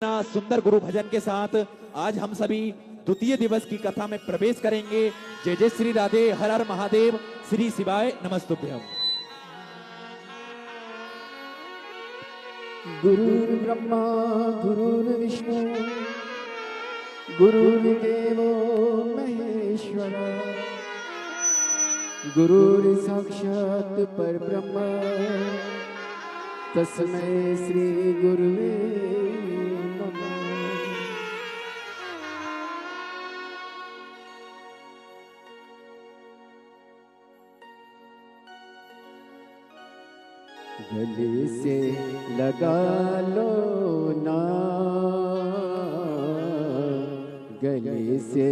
सुंदर गुरु भजन के साथ आज हम सभी द्वितीय दिवस की कथा में प्रवेश करेंगे। जय जय श्री राधे, हर हर महादेव, श्री शिवाय नमस्तुभ्यं। गुरुर्ब्रह्मा गुरुर्विष्णु गुरुर्देवो महेश्वर गुरुर्साक्षात् परब्रह्म तस्मै श्री गुरुवे नमः। गले से लगा लो ना, गले से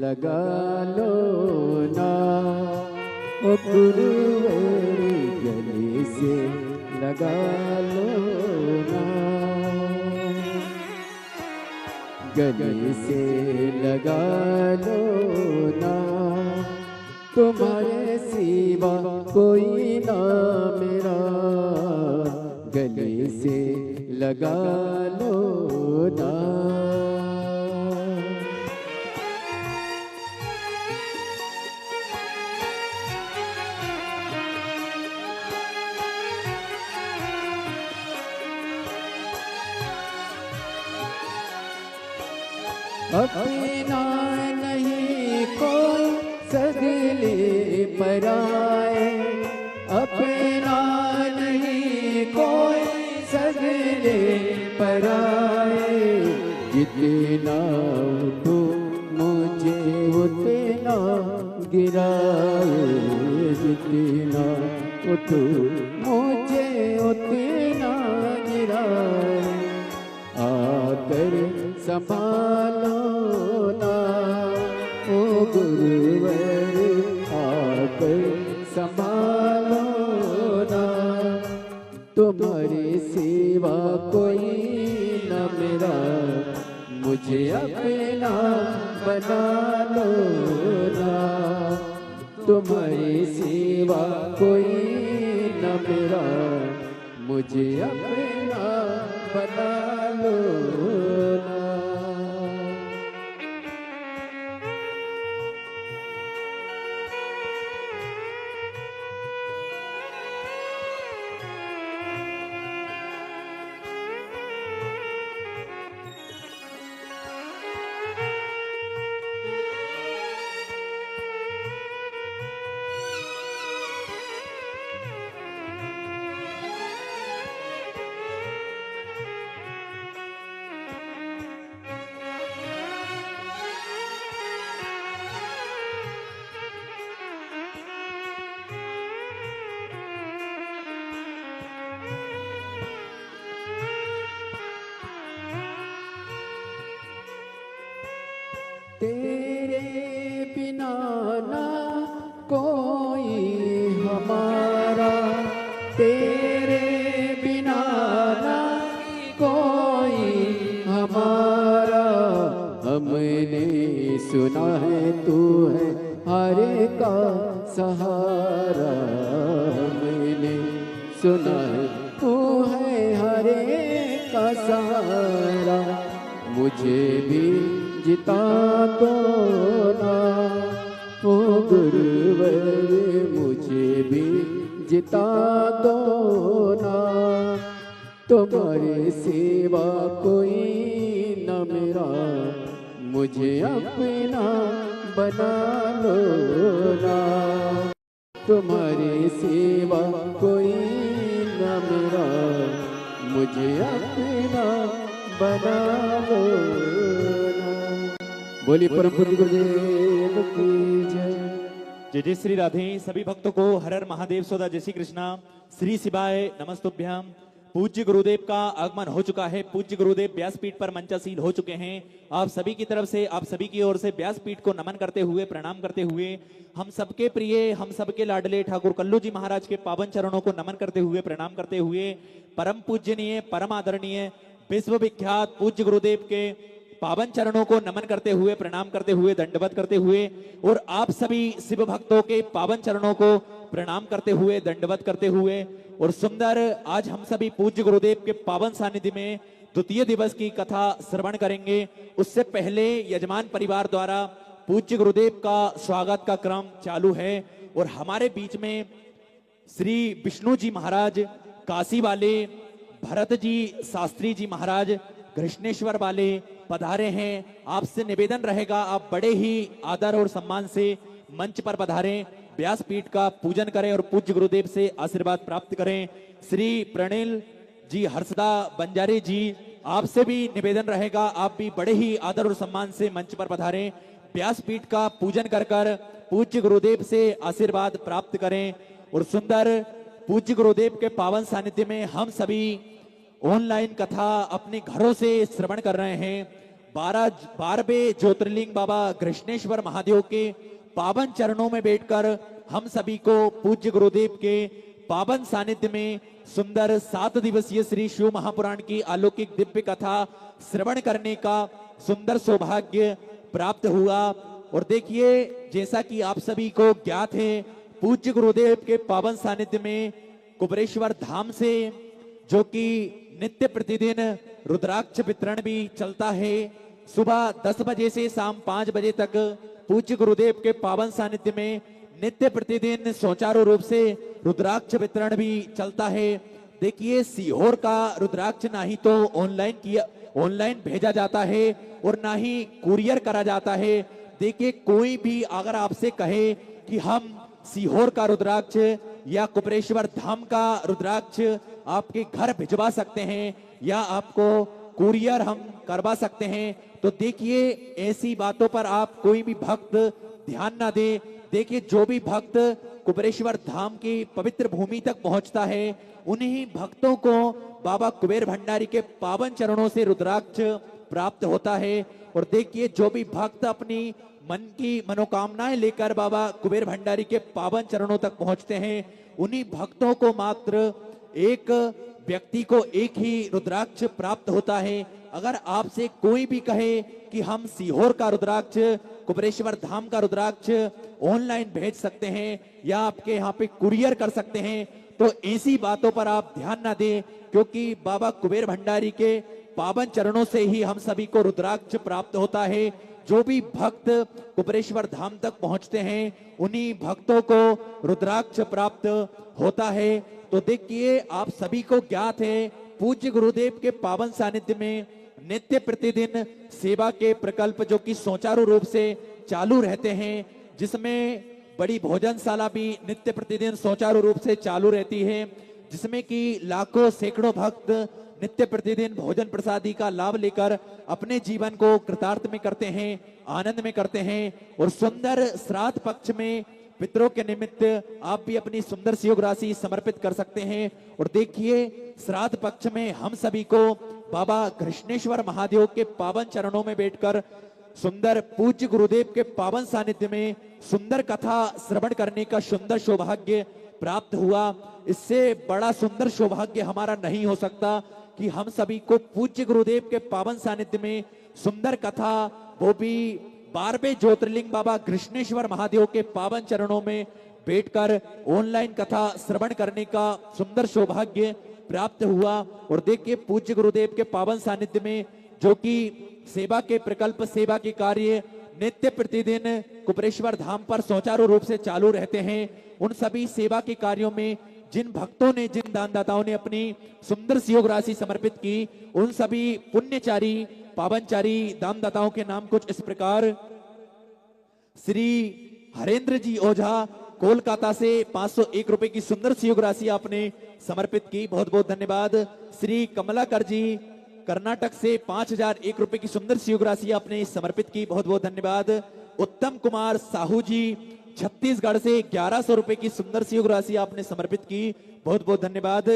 लगा लो ना, ओ गुरुवर गले से लगा लो ना, गले से लगा लो ना, तुम्हारे सिवा कोई ना मेरा, गले से लगा लो ना। अपना नहीं कोई सगले पराए, अपना नहीं कोई सगले पराए, जितना उठो मुझे उतना गिराए, जितना उठो मुझे उतना गिराए, आकर संभालो ना ओ गुरुवर, आकर संभालो ना, तुम्हारे सिवा कोई न मेरा, मुझे अपना बना लो ना, तुम्हारे सिवा कोई न मेरा, मुझे अपना बना लो ना। तेरे बिना ना कोई हमारा, तेरे बिना ना कोई हमारा, हमने सुना है तू है हर का सहारा, हमने सुना है तू है हर का सहारा, मुझे भी जिता दो ना ओ गुरुवर, मुझे भी जिता दो ना, तुम्हारे सिवा कोई न मेरा, मुझे अपना बना लो ना, तुम्हारे सिवा कोई न मेरा, मुझे अपना बना लो ना। बोली परम पूज्य गुरुदेव की जय। जय जय श्री राधे। सभी भक्तों को हर हर महादेव सौदा जय श्री कृष्णा, श्री शिवाय नमस्तुभ्यं। पूज्य गुरुदेव का आगमन हो चुका है। पूज्य गुरुदेव व्यासपीठ पर मंचासीन हो चुके हैं। आप सभी की तरफ से, आप सभी की ओर से व्यासपीठ को नमन करते हुए, प्रणाम करते हुए, हम सबके प्रिय, हम सबके लाडले ठाकुर कल्लू जी महाराज के पावन चरणों को नमन करते हुए, प्रणाम करते हुए, परम पूजनीय, परम आदरणीय, विश्व विख्यात पूज्य गुरुदेव के पावन चरणों को नमन करते हुए, प्रणाम करते हुए, दंडवत करते हुए, और आप सभी शिव भक्तों के पावन चरणों को प्रणाम करते हुए, दंडवत करते हुए, और सुंदर आज हम सभी पूज्य गुरुदेव के पावन सानिध्य में द्वितीय दिवस की कथा श्रवण करेंगे। उससे पहले यजमान परिवार द्वारा पूज्य गुरुदेव का स्वागत का क्रम चालू है और हमारे बीच में श्री विष्णु जी महाराज काशी वाले, भरत जी शास्त्री जी महाराज कृष्णेश्वर वाले पधारे हैं। आपसे निवेदन रहेगा आप बड़े ही आदर और सम्मान से मंच पर पधारें, व्यासपीठ का पूजन करें और पूज्य गुरुदेव से आशीर्वाद प्राप्त करें। श्री प्रणिल जी हर्षदा बंजारे जी, आपसे भी निवेदन रहेगा आप भी बड़े ही आदर और सम्मान से मंच पर पधारें, व्यासपीठ का पूजन कर कर पूज्य गुरुदेव से आशीर्वाद प्राप्त करें। और सुंदर पूज्य गुरुदेव के पावन सानिध्य में हम सभी ऑनलाइन कथा अपने घरों से श्रवण कर रहे हैं। 12वें ज्योतिर्लिंग बाबा कृष्णेश्वर महादेव के पावन चरणों में बैठकर हम सभी को पूज्य गुरुदेव के पावन सानिध्य में सुंदर 7 दिवसीय श्री शिव महापुराण की अलौकिक दिव्य कथा श्रवण करने का सुंदर सौभाग्य प्राप्त हुआ। और देखिए, जैसा कि आप सभी को ज्ञात है, पूज्य गुरुदेव के पावन सानिध्य में कुबरेश्वर धाम से जो कि नित्य प्रतिदिन रुद्राक्ष वितरण भी चलता है। सुबह 10 बजे से शाम 5 बजे तक पूज्य गुरुदेव के पावन सानिध्य में नित्य प्रतिदिन सुचारू रूप से रुद्राक्ष वितरण भी चलता है। देखिए, सीहोर का रुद्राक्ष ना ही तो ऑनलाइन भेजा जाता है और ना ही कुरियर करा जाता है। देखिए, कोई भी अगर आपसे कहे कि हम सीहोर का रुद्राक्ष या कुबरेश्वर धाम का रुद्राक्ष आपके घर भिजवा सकते हैं या आपको कुरियर हम करवा सकते हैं, तो देखिए ऐसी बातों पर आप कोई भी भक्त ध्यान ना दे। देखिए, जो भी भक्त कुबरेश्वर धाम की पवित्र भूमि तक पहुंचता है, उन्हीं भक्तों को बाबा कुबेर भंडारी के पावन चरणों से रुद्राक्ष प्राप्त होता है। और देखिए, जो भी भक्त अपनी मन की मनोकामनाएं लेकर बाबा कुबेर भंडारी के पावन चरणों तक पहुंचते हैं, उन्हीं भक्तों को मात्र एक व्यक्ति को एक ही रुद्राक्ष प्राप्त होता है। अगर आपसे कोई भी कहे कि हम सीहोर का रुद्राक्ष, कुबरेश्वर धाम का रुद्राक्ष ऑनलाइन भेज सकते हैं या आपके यहाँ पे कुरियर कर सकते हैं, तो ऐसी बातों पर आप ध्यान ना दें, क्योंकि बाबा कुबेर भंडारी के पावन चरणों से ही हम सभी को रुद्राक्ष प्राप्त होता है। जो भी भक्त कुबरेश्वर धाम तक पहुंचते हैं, उन्हीं भक्तों को रुद्राक्ष प्राप्त होता है। तो देखिए, आप सभी को ज्ञात है, पूज्य गुरुदेव के पावन सानिध्य में नित्य प्रतिदिन सेवा के प्रकल्प जो कि सुचारू रूप से चालू रहते हैं, जिसमें बड़ी भोजनशाला भी नित्य प्रतिदिन सुचारू रूप से चालू रहती है, जिसमें कि लाखों सैकड़ों भक्त नित्य प्रतिदिन भोजन प्रसादी का लाभ लेकर अपने जीवन को कृतार्थ में करते हैं, आनंद में करते हैं। और सुंदर श्राद्ध पक्ष में पितरों के निमित्त आप भी अपनी सुंदर सहयोग राशि समर्पित कर सकते हैं। और देखिए, श्राद्ध पक्ष में हम सभी को बाबा कृष्णेश्वर महादेव के पावन चरणों में बैठकर सुंदर पूज्य गुरुदेव के पावन सानिध्य में सुंदर कथा श्रवण करने का सुंदर सौभाग्य प्राप्त हुआ। इससे बड़ा सुंदर सौभाग्य हमारा नहीं हो सकता कि हम सभी को पूज्य गुरुदेव के पावन सानिध्य में सुंदर कथा, वो भी 12वें ज्योतिर्लिंग बाबा कृष्णेश्वर महादेव के पावन चरणों में बैठकर ऑनलाइन कथा श्रवण करने का सुंदर सौभाग्य प्राप्त हुआ। और देखिए, पूज्य गुरुदेव के पावन सानिध्य में जो कि सेवा के प्रकल्प, सेवा के कार्य नित्य प्रतिदिन कुबरेश्वर धाम पर सुचारू रूप से चालू रहते हैं, उन सभी सेवा के कार्यों में जिन भक्तों ने, जिन दानदाताओं ने अपनी सुंदर सहयोग राशि समर्पित की, उन सभी पुण्यचारी पावनचारी दानदाताओं के नाम कुछ इस प्रकार। श्री हरेंद्र जी ओझा कोलकाता से 501 रुपए की सुंदर सहयोग राशि आपने समर्पित की, बहुत बहुत धन्यवाद। श्री कमलाकर जी कर्नाटक से 5001 रुपए की सुंदर सहयोग राशि आपने समर्पित की, बहुत बहुत धन्यवाद। उत्तम कुमार साहू जी छत्तीसगढ़ से 1100 रुपए की सुंदर सहयोग राशि आपने समर्पित की, बहुत बहुत धन्यवाद।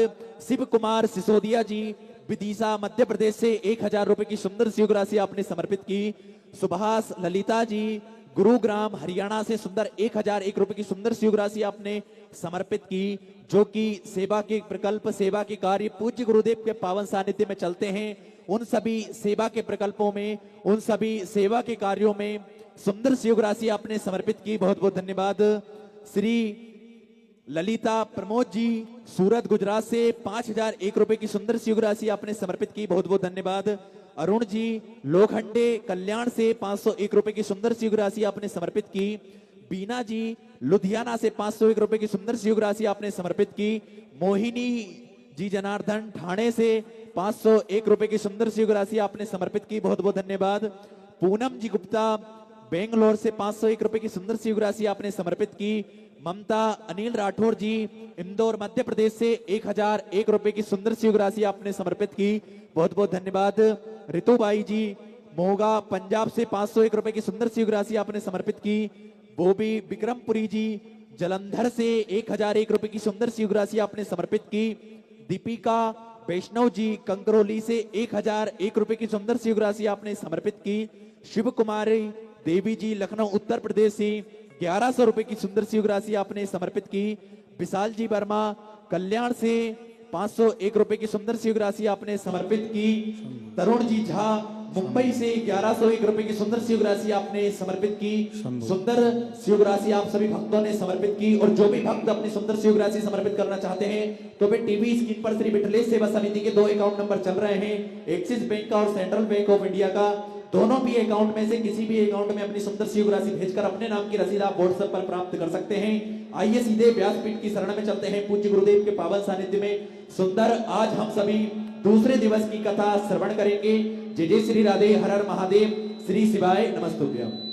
शिव कुमार सिसोदिया जी विदिशा मध्य प्रदेश से 1000 रुपए की सुंदर सहयोग राशि आपने समर्पित की। सुभाष ललिता जी गुरुग्राम हरियाणा से सुंदर 1001 रुपए की सुंदर सहयोग राशि आपने समर्पित की, जो कि सेवा के प्रकल्प, सेवा के कार्य पूज्य गुरुदेव के पावन सानिध्य में चलते हैं। उन सभी सेवा के प्रकल्पों में, उन सभी सेवा के कार्यों में सुंदर सहयोग राशि आपने समर्पित की, बहुत बहुत धन्यवाद। श्री ललिता प्रमोद जी सूरत गुजरात से 5001 रुपए की सुंदर सी योग राशि आपने समर्पित की, बहुत बहुत धन्यवाद। अरुण जी लोखंडे कल्याण से 501 रुपए की सुंदर सी योग राशि आपने समर्पित की। बीना जी लुधियाना से 501 रुपए की सुंदर सी योग राशि आपने समर्पित की। मोहिनी जी जनार्दन ठाणे से 501 रुपए की सुंदर सी योग राशि आपने समर्पित की, बहुत बहुत धन्यवाद। पूनम जी गुप्ता बेंगलोर से 501 रुपए की सुंदर सी योग राशि आपने समर्पित की। ममता अनिल राठौर जी इंदौर मध्य प्रदेश से 1001 रुपए की सुंदर सी योग राशि आपने समर्पित की, बहुत बहुत धन्यवाद। रितुबाई जी मोगा पंजाब से 501 रुपए की सुंदर सी योग राशि आपने समर्पित की। बोबी विक्रमपुरी जी जलंधर से 1001 रुपए की सुंदर सी योग राशि आपने समर्पित की। दीपिका वैष्णव जी कंकरोली से 1001 रुपए की सुंदर सी योग राशि आपने समर्पित की। शिव कुमारी देवी जी लखनऊ उत्तर प्रदेश से 1100 रुपए की सुंदर सी योग राशि आपने समर्पित की। विशाल जी वर्मा कल्याण से 501 रुपए की सुंदर सी योग राशि आपने समर्पित की। तरुण जी झा मुंबई से 1101 रुपए की सुंदर सी योग राशि आपने समर्पित की। सुंदर सी योग राशि आप सभी भक्तों ने समर्पित की। और जो भी भक्त अपनी सुंदर सी योग राशि समर्पित करना चाहते हैं तो वे टीवी स्क्रीन पर श्री विठलेश सेवा समिति के 2 अकाउंट नंबर चल रहे हैं, एक्सिस बैंक का और सेंट्रल बैंक ऑफ इंडिया का। दोनों भी अकाउंट में से किसी भी अकाउंट में अपनी सुंदर सी योग राशि भेजकर अपने नाम की रसीद आप व्हाट्सएप पर प्राप्त कर सकते हैं। आइए सीधे व्यासपीठ की शरण में चलते हैं पूज्य गुरुदेव के पावन सानिध्य में। सुंदर आज हम सभी दूसरे दिवस की कथा श्रवण करेंगे। जय जय श्री राधे, हर हर महादेव, श्री शिवाय नमस्तुभ्यं।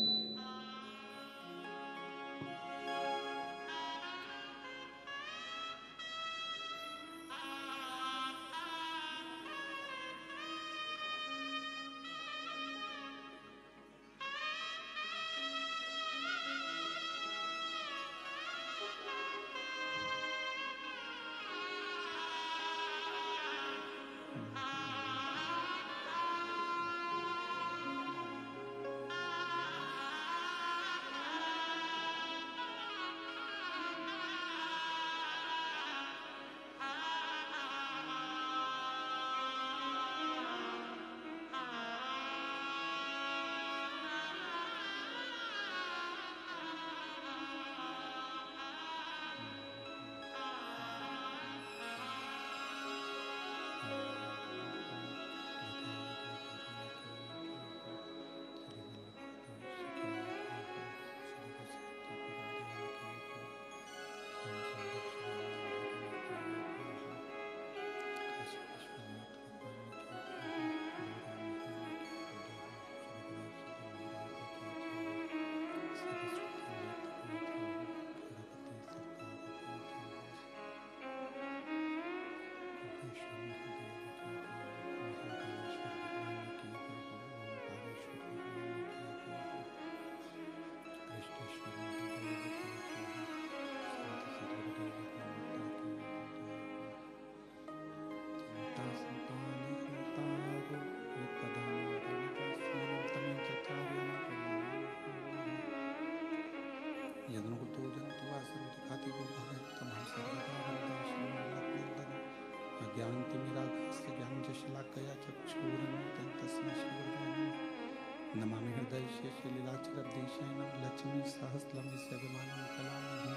नमामि हृदय लीलाचरदेशयनं लक्ष्मी सहस्रमस्य विमानं कलामि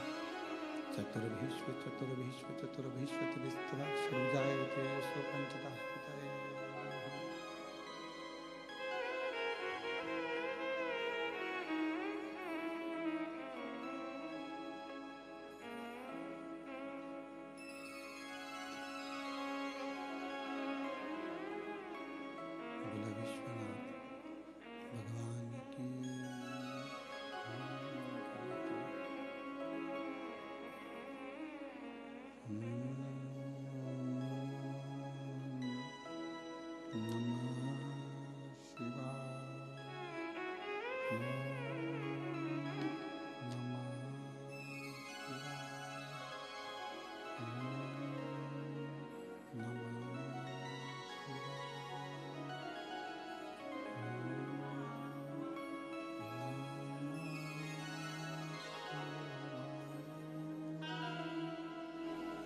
चतुर्भीष्व विस्तवा सृजायते सो पंचदा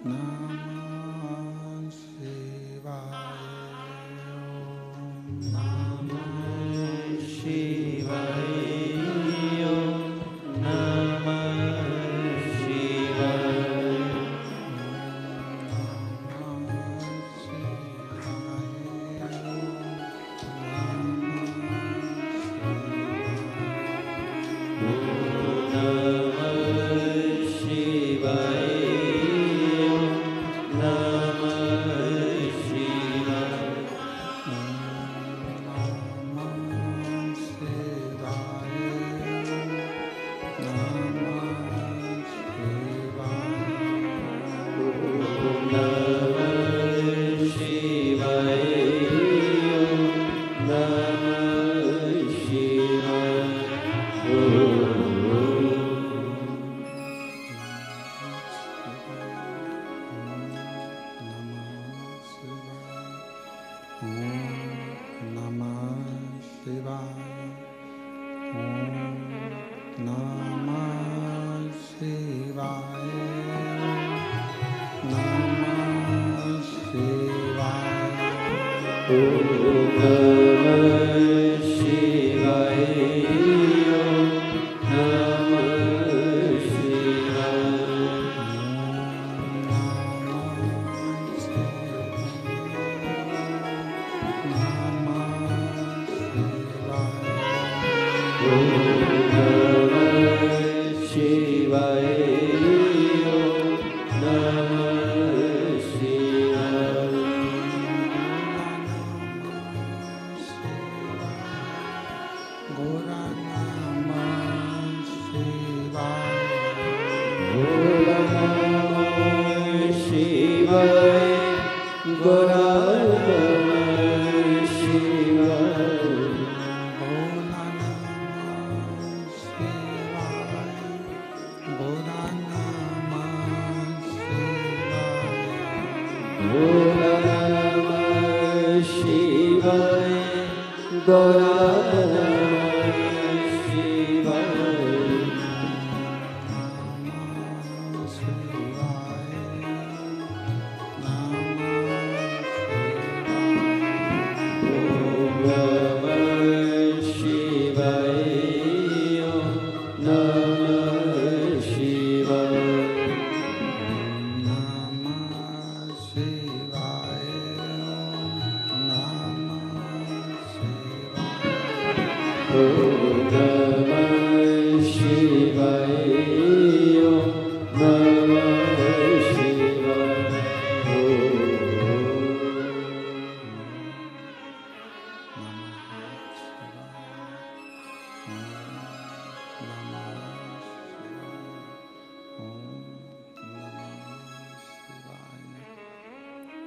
नमः शिवाय नमः शिवाय नमः शिवाय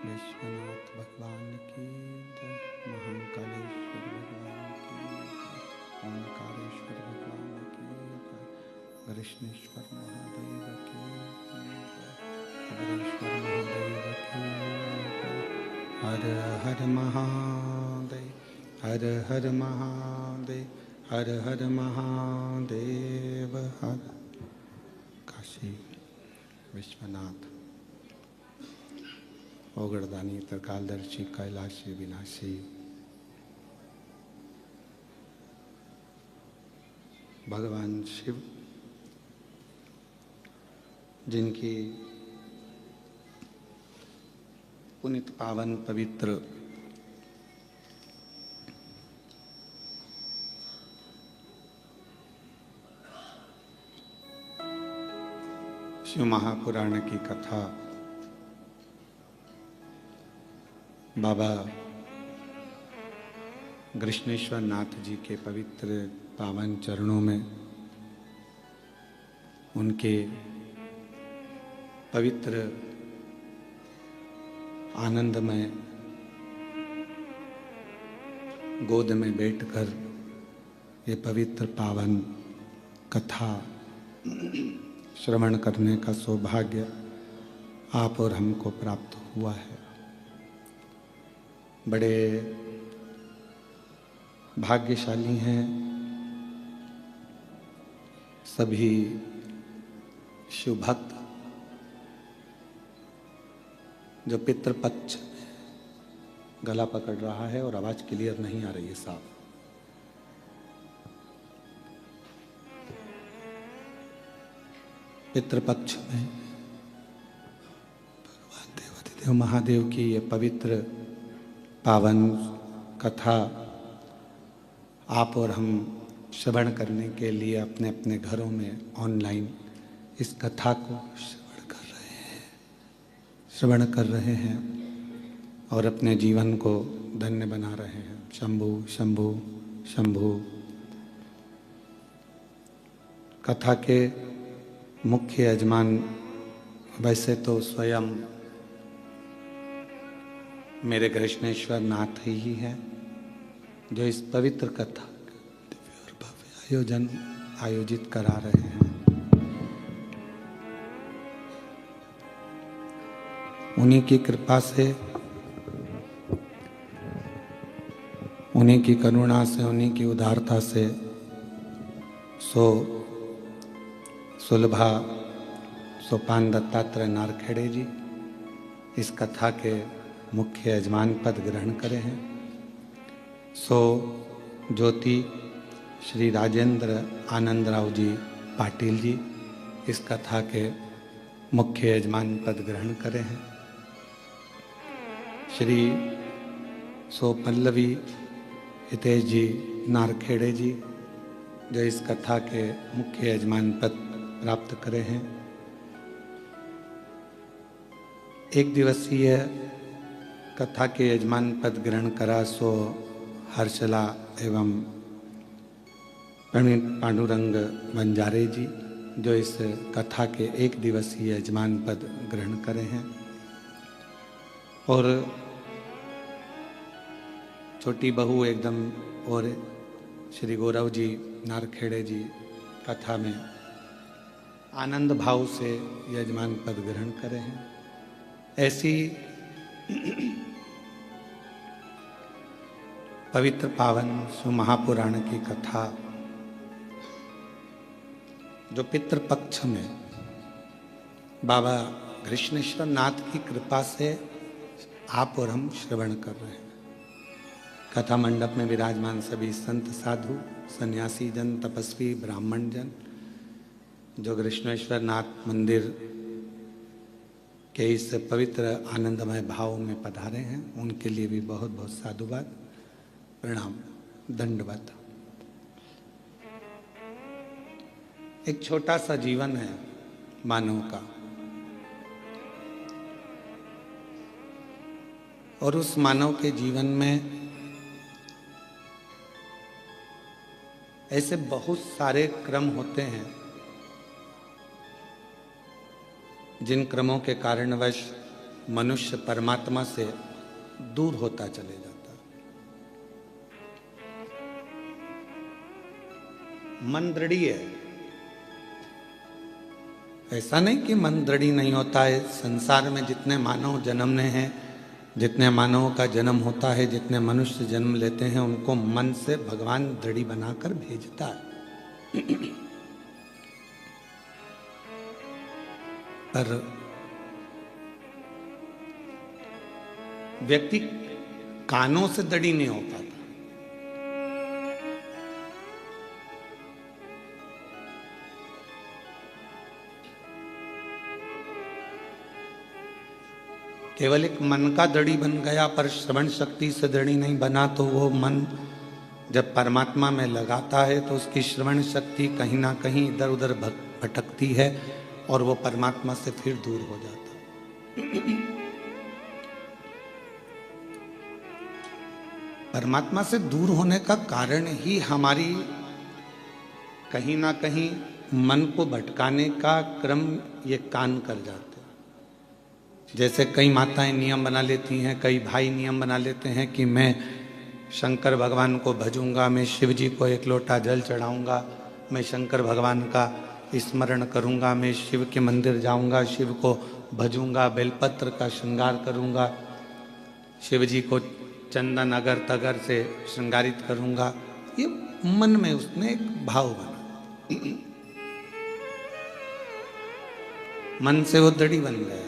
विश्वनाथ भगवान की जय, महाकालेश्वर भगवान की जय, ओंकारेश्वर भगवान की जय, कृष्णेश्वर महादेव की जय, खबरेश्वर महादेव की जय। हर हर महादेव, हर हर महादेव, हर हर महादेव, हर काशी विश्वनाथ ओगड़दानी त्रिकालदर्शी कैलाशी विनाशी भगवान शिव, जिनकी पुनित पावन पवित्र शिव महापुराण की कथा बाबा कृष्णेश्वर नाथ जी के पवित्र पावन चरणों में, उनके पवित्र आनंदमय गोद में बैठकर ये पवित्र पावन कथा श्रवण करने का सौभाग्य आप और हमको प्राप्त हुआ है। बड़े भाग्यशाली हैं सभी शिव भक्त जो पितृपक्ष गला पकड़ रहा है और आवाज क्लियर नहीं आ रही है साफ। पितृपक्ष में भगवान देवाधिदेव महादेव की ये पवित्र पावन कथा आप और हम श्रवण करने के लिए अपने अपने घरों में ऑनलाइन इस कथा को श्रवण कर रहे हैं और अपने जीवन को धन्य बना रहे हैं। शंभु शंभु शंभु। कथा के मुख्य यजमान वैसे तो स्वयं मेरे कृष्णेश्वर नाथ ही है, जो इस पवित्र कथा दिव्य और भव्य आयोजन आयोजित करा रहे हैं, उन्हीं की कृपा से, उन्हीं की करुणा से, उन्हीं की उदारता से सुलभा सोपान दत्तात्रेय नारखेड़े जी इस कथा के मुख्य यजमान पद ग्रहण करे हैं। ज्योति श्री राजेंद्र आनंद राव जी पाटिल जी इस कथा के मुख्य यजमान पद ग्रहण करे हैं। श्री पल्लवी हितेश जी नारखेड़े जी जो इस कथा के मुख्य यजमान पद प्राप्त करे हैं। एक दिवसीय कथा के यजमान पद ग्रहण करा हर्षला एवं पंडित पांडुरंग बंजारे जी जो इस कथा के एक दिवसीय यजमान पद ग्रहण करे हैं। और छोटी बहू एकदम और श्री गौरव जी नारखेड़े जी कथा में आनंद भाव से यजमान पद ग्रहण करे हैं। ऐसी पवित्र पावन महापुराण की कथा जो पितृपक्ष में बाबा कृष्णेश्वर नाथ की कृपा से आप और हम श्रवण कर रहे हैं। कथा मंडप में विराजमान सभी संत साधु सन्यासी जन तपस्वी ब्राह्मण जन जो कृष्णेश्वर नाथ मंदिर के इस पवित्र आनंदमय भाव में पधारे हैं उनके लिए भी बहुत बहुत साधुवाद प्रणाम दंडवत। एक छोटा सा जीवन है मानव का और उस मानव के जीवन में ऐसे बहुत सारे क्रम होते हैं जिन क्रमों के कारणवश मनुष्य परमात्मा से दूर होता चले जाता। मन दृढ़ी है, ऐसा नहीं कि मन दृढ़ी नहीं होता है। संसार में जितने मानव जन्मने हैं, जितने मानवों का जन्म होता है, जितने मनुष्य जन्म लेते हैं उनको मन से भगवान दृढ़ी बनाकर भेजता है। पर व्यक्ति कानों से दृढ़ी नहीं हो पाता। केवल एक मन का दृढ़ी बन गया पर श्रवण शक्ति से दृढ़ी नहीं बना तो वो मन जब परमात्मा में लगाता है तो उसकी श्रवण शक्ति कहीं ना कहीं इधर उधर भटकती है और वो परमात्मा से फिर दूर हो जाता। परमात्मा से दूर होने का कारण ही हमारी कहीं ना कहीं मन को भटकाने का क्रम ये कान कर जाते। जैसे कई माताएं नियम बना लेती हैं, कई भाई नियम बना लेते हैं कि मैं शंकर भगवान को भजूंगा, मैं शिव जी को एक लोटा जल चढ़ाऊंगा, मैं शंकर भगवान का स्मरण करूंगा, मैं शिव के मंदिर जाऊंगा, शिव को भजूंगा, बेलपत्र का श्रृंगार करूंगा, शिव जी को चंदन अगर तगर से श्रृंगारित करूंगा। ये मन में उसने एक भाव बना, मन से वो दृढ़ी बन गया।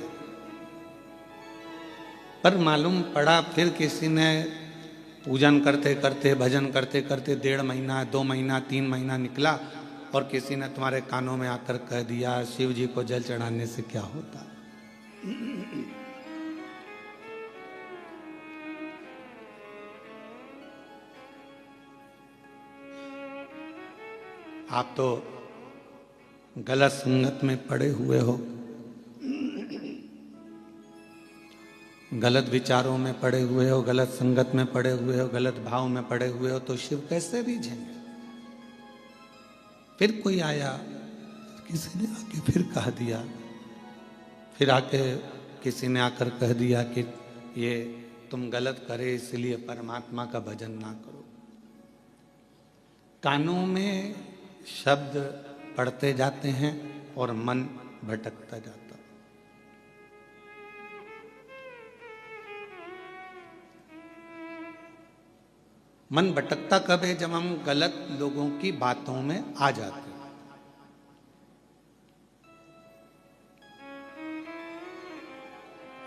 पर मालूम पड़ा फिर किसी ने पूजन करते करते भजन करते करते 1.5 महीना 2 महीना 3 महीना निकला और किसी ने तुम्हारे कानों में आकर कह दिया शिव जी को जल चढ़ाने से क्या होता। आप तो गलत संगत में पड़े हुए हो, गलत विचारों में पड़े हुए हो, गलत संगत में पड़े हुए हो, गलत भाव में पड़े हुए हो तो शिव कैसे रीझेंगे। फिर कोई आया, किसी ने आके फिर कह दिया, फिर आके किसी ने आकर कह दिया कि ये तुम गलत करे इसलिए परमात्मा का भजन ना करो। कानों में शब्द पढ़ते जाते हैं और मन भटकता जाता। मन भटकता कब है? जब हम गलत लोगों की बातों में आ जाते हैं।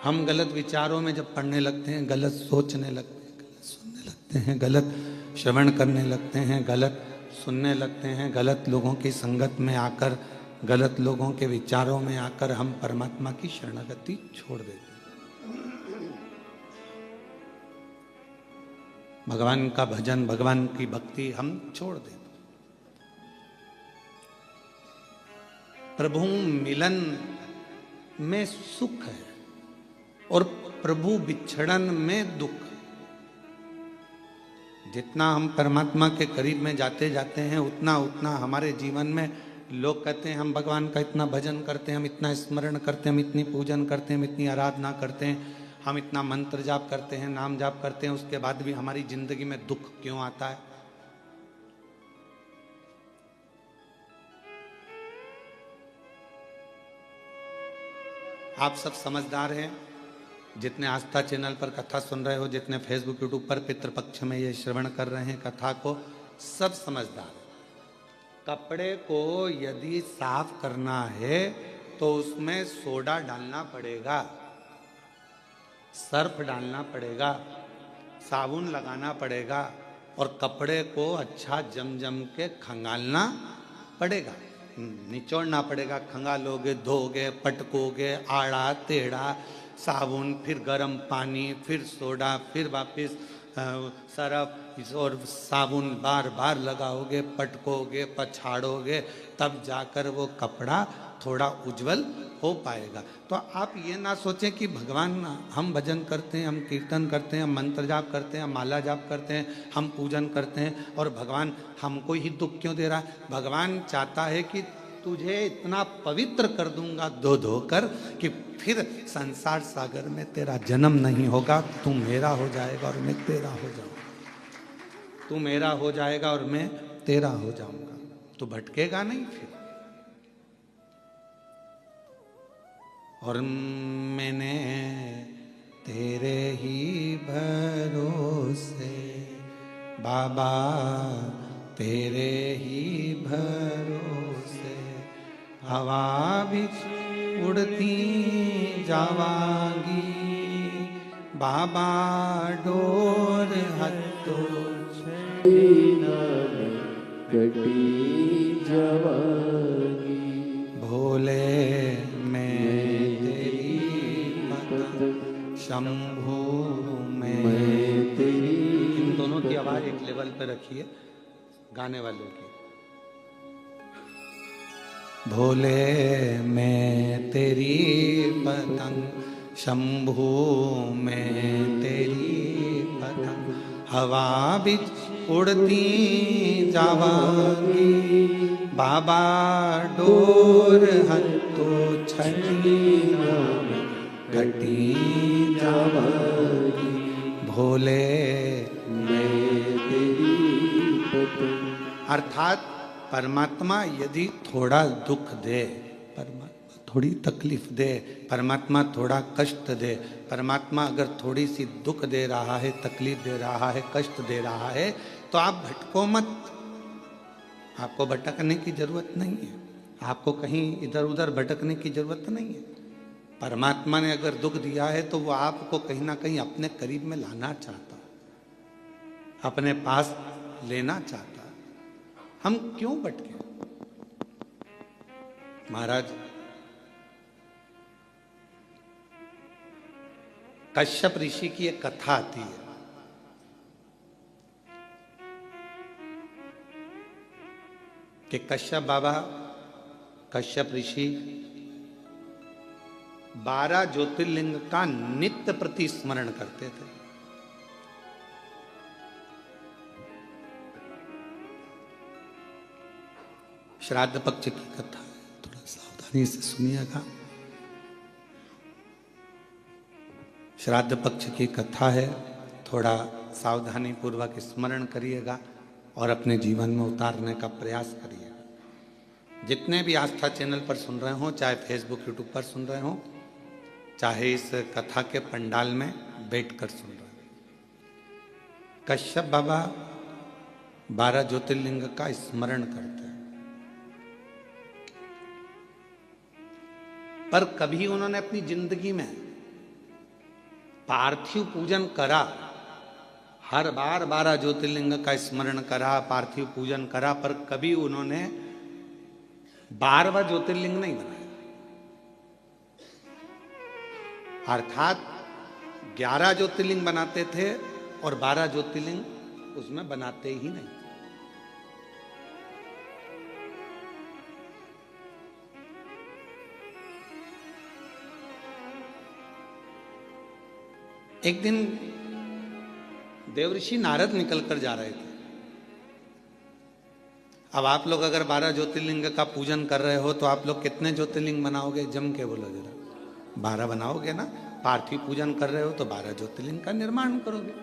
हम गलत विचारों में जब पढ़ने लगते हैं, गलत सोचने लगते हैं, गलत सुनने लगते हैं, गलत श्रवण करने लगते हैं, गलत सुनने लगते हैं, गलत लोगों की संगत में आकर, गलत लोगों के विचारों में आकर हम परमात्मा की शरणागति छोड़ देते हैं। भगवान का भजन, भगवान की भक्ति हम छोड़ देते। प्रभु मिलन में सुख है और प्रभु बिछड़न में दुख। जितना हम परमात्मा के करीब में जाते जाते हैं, उतना उतना हमारे जीवन में लोग कहते हैं हम भगवान का इतना भजन करते हैं, हम इतना स्मरण करते हैं, हम इतनी पूजन करते हैं, हम इतनी आराधना करते हैं, हम इतना मंत्र जाप करते हैं, नाम जाप करते हैं, उसके बाद भी हमारी जिंदगी में दुख क्यों आता है? आप सब समझदार हैं, जितने आस्था चैनल पर कथा सुन रहे हो, जितने फेसबुक यूट्यूब पर पितृपक्ष में ये श्रवण कर रहे हैं कथा को, सब समझदार हैं। कपड़े को यदि साफ करना है तो उसमें सोडा डालना पड़ेगा, सर्फ डालना पड़ेगा, साबुन लगाना पड़ेगा और कपड़े को अच्छा जम जम के खंगालना पड़ेगा, निचोड़ना पड़ेगा। खंगालोगे, धोगे, पटकोगे, आड़ा टेढ़ा, साबुन, फिर गर्म पानी, फिर सोडा, फिर वापस सरफ और साबुन बार बार लगाओगे, पटकोगे, पछाड़ोगे, तब जाकर वो कपड़ा थोड़ा उज्जवल हो पाएगा। तो आप ये ना सोचें कि भगवान, हम भजन करते हैं, हम कीर्तन करते हैं, हम मंत्र जाप करते हैं, हम माला जाप करते हैं, हम पूजन करते हैं और भगवान हमको ही दुख क्यों दे रहा है? भगवान चाहता है कि तुझे इतना पवित्र कर दूंगा धो धो कर कि फिर संसार सागर में तेरा जन्म नहीं होगा, तू मेरा हो जाएगा और मैं तेरा हो जाऊंगा, तू मेरा हो जाएगा और मैं तेरा हो जाऊंगा, तू भटकेगा नहीं फिर। और मैंने तेरे ही भरोसे बाबा, तेरे ही भरोसे हवा भी उड़ती जावांगी, बाबा डोर हत्तो कटी जावांगी, भोले मैं तेरी पतंग, शंभू मैं तेरी। इन दोनों की आवाज एक लेवल पे रखिए गाने वालों की। भोले मैं तेरी पतंग, शंभू मैं तेरी पतंग, हवा बिच उड़ती जावांगी, बाबा डोर हत्तो छठी घटी जावांगी, भोले मैं तेरी पतंग। अर्थात परमात्मा यदि थोड़ा दुख दे, परमात्मा थोड़ी तकलीफ दे, परमात्मा थोड़ा कष्ट दे, परमात्मा अगर थोड़ी सी दुख दे रहा है, तकलीफ दे रहा है, कष्ट दे रहा है, तो आप भटको मत। आपको भटकने की जरूरत नहीं है, आपको कहीं इधर उधर भटकने की जरूरत नहीं है। परमात्मा ने अगर दुख दिया है तो वो आपको कहीं ना कहीं अपने करीब में लाना चाहता, अपने पास लेना चाहता। हम क्यों भटके? महाराज कश्यप ऋषि की एक कथा आती है। कि कश्यप बाबा, कश्यप ऋषि 12 ज्योतिर्लिंग का नित्य प्रति स्मरण करते थे। श्राद्ध पक्ष की कथा है, थोड़ा सावधानी से सुनिएगा। श्राद्ध पक्ष की कथा है, थोड़ा सावधानी पूर्वक स्मरण करिएगा और अपने जीवन में उतारने का प्रयास करिए। जितने भी आस्था चैनल पर सुन रहे हो, चाहे फेसबुक यूट्यूब पर सुन रहे हो, चाहे इस कथा के पंडाल में बैठकर सुन रहे हो, कश्यप बाबा 12 ज्योतिर्लिंग का स्मरण करते हैं, पर कभी उन्होंने अपनी जिंदगी में पार्थिव पूजन करा। हर बार 12 ज्योतिर्लिंग का स्मरण करा, पार्थिव पूजन करा, पर कभी उन्होंने 12वां ज्योतिर्लिंग नहीं बनाया। अर्थात 11 ज्योतिर्लिंग बनाते थे और 12 ज्योतिर्लिंग उसमें बनाते ही नहीं। एक दिन देवऋषि नारद निकलकर जा रहे थे। अब आप लोग अगर 12 ज्योतिर्लिंग का पूजन कर रहे हो तो आप लोग कितने ज्योतिर्लिंग बनाओगे? जम के बोलो जरा। 12 बनाओगे ना। पार्थिव पूजन कर रहे हो तो 12 ज्योतिर्लिंग का निर्माण करोगे।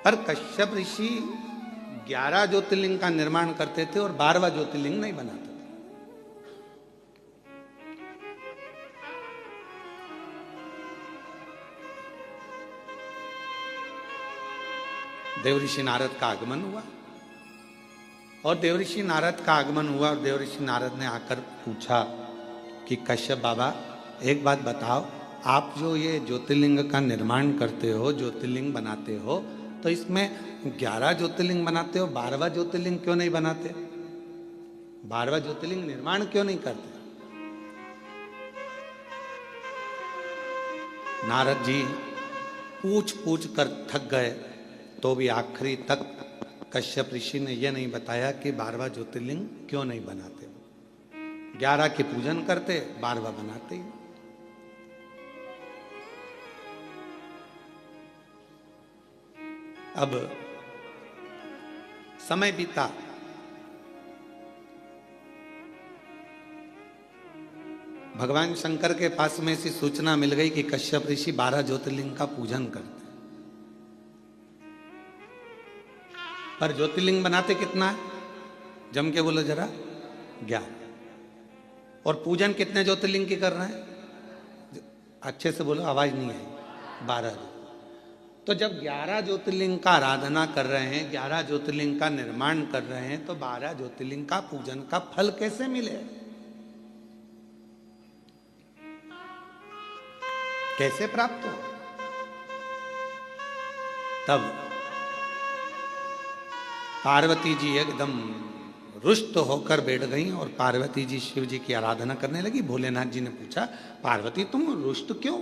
पर कश्यप ऋषि 11 ज्योतिर्लिंग का निर्माण करते थे और 12वां ज्योतिर्लिंग नहीं बनाते थे। देवऋषि नारद का आगमन हुआ और देवऋषि नारद का आगमन हुआ और देवऋषि नारद ने आकर पूछा कि कश्यप बाबा एक बात बताओ, आप जो ये ज्योतिर्लिंग का निर्माण करते हो, ज्योतिर्लिंग बनाते हो, तो इसमें 11 ज्योतिर्लिंग बनाते हो, 12वां ज्योतिर्लिंग क्यों नहीं बनाते? 12वां ज्योतिर्लिंग निर्माण क्यों नहीं करते? नारद जी पूछ पूछ कर थक गए, तो भी आखिरी तक कश्यप ऋषि ने यह नहीं बताया कि 12वां ज्योतिर्लिंग क्यों नहीं बनाते। 11 के पूजन करते, 12वां बनाते ही। अब समय बीता, भगवान शंकर के पास में ऐसी सूचना मिल गई कि कश्यप ऋषि 12 ज्योतिर्लिंग का पूजन करते, पर ज्योतिर्लिंग बनाते कितना है? जम के बोलो जरा। 11। और पूजन कितने ज्योतिर्लिंग की कर रहे हैं? अच्छे से बोलो, आवाज नहीं आई। 12। तो जब 11 ज्योतिर्लिंग का आराधना कर रहे हैं, 11 ज्योतिर्लिंग का निर्माण कर रहे हैं, तो 12 ज्योतिर्लिंग का पूजन का फल कैसे मिले? कैसे प्राप्त हो? तब पार्वती जी एकदम रुष्ट होकर बैठ गई और पार्वती जी शिव जी की आराधना करने लगी। भोलेनाथ जी ने पूछा, पार्वती तुम रुष्ट क्यों?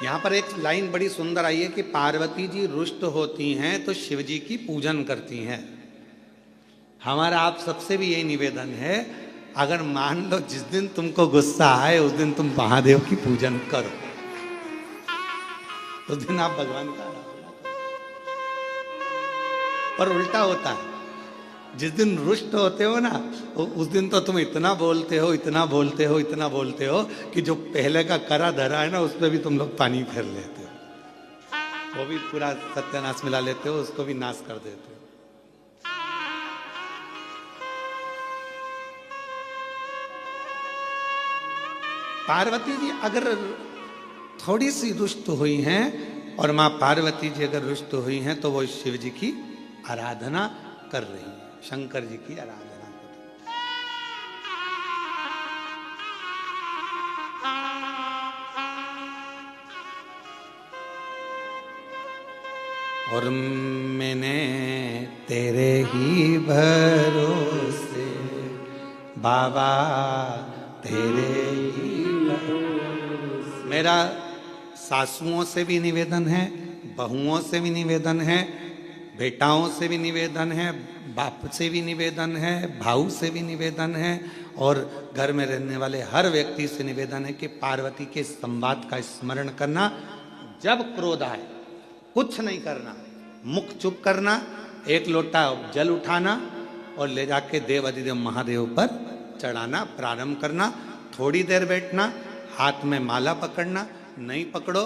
यहां पर एक लाइन बड़ी सुंदर आई है कि पार्वती जी रुष्ट होती हैं तो शिव जी की पूजन करती हैं। हमारा आप सबसे भी यही निवेदन है, अगर मान लो जिस दिन तुमको गुस्सा आए उस दिन तुम महादेव की पूजन करो, उस दिन आप भगवान का आराधना करो। पर उल्टा होता है, जिस दिन रुष्ट होते हो ना, उस दिन तो तुम इतना बोलते हो, इतना बोलते हो, इतना बोलते हो कि जो पहले का करा धरा है ना, उस पर भी तुम लोग पानी फेर लेते हो, वो भी पूरा सत्यानाश मिला लेते हो, उसको भी नाश कर देते हो। पार्वती जी अगर थोड़ी सी रुष्ट हुई हैं और मां पार्वती जी अगर रुष्ट हुई हैं तो वो शिव जी की आराधना कर रही है, शंकर जी की आराधना कर रही है। और मैंने तेरे ही भरोसे बाबा, तेरे ही भरोसे। मेरा सासुओं से भी निवेदन है, बहुओं से भी निवेदन है, बेटाओं से भी निवेदन है, बाप से भी निवेदन है, भाऊ से भी निवेदन है, और घर में रहने वाले हर व्यक्ति से निवेदन है कि पार्वती के संवाद का स्मरण करना। जब क्रोध आए कुछ नहीं करना, मुख चुप करना, एक लोटा जल उठाना और ले जाके देव अधिदेव महादेव पर चढ़ाना प्रारंभ करना। थोड़ी देर बैठना, हाथ में माला पकड़ना, नहीं पकड़ो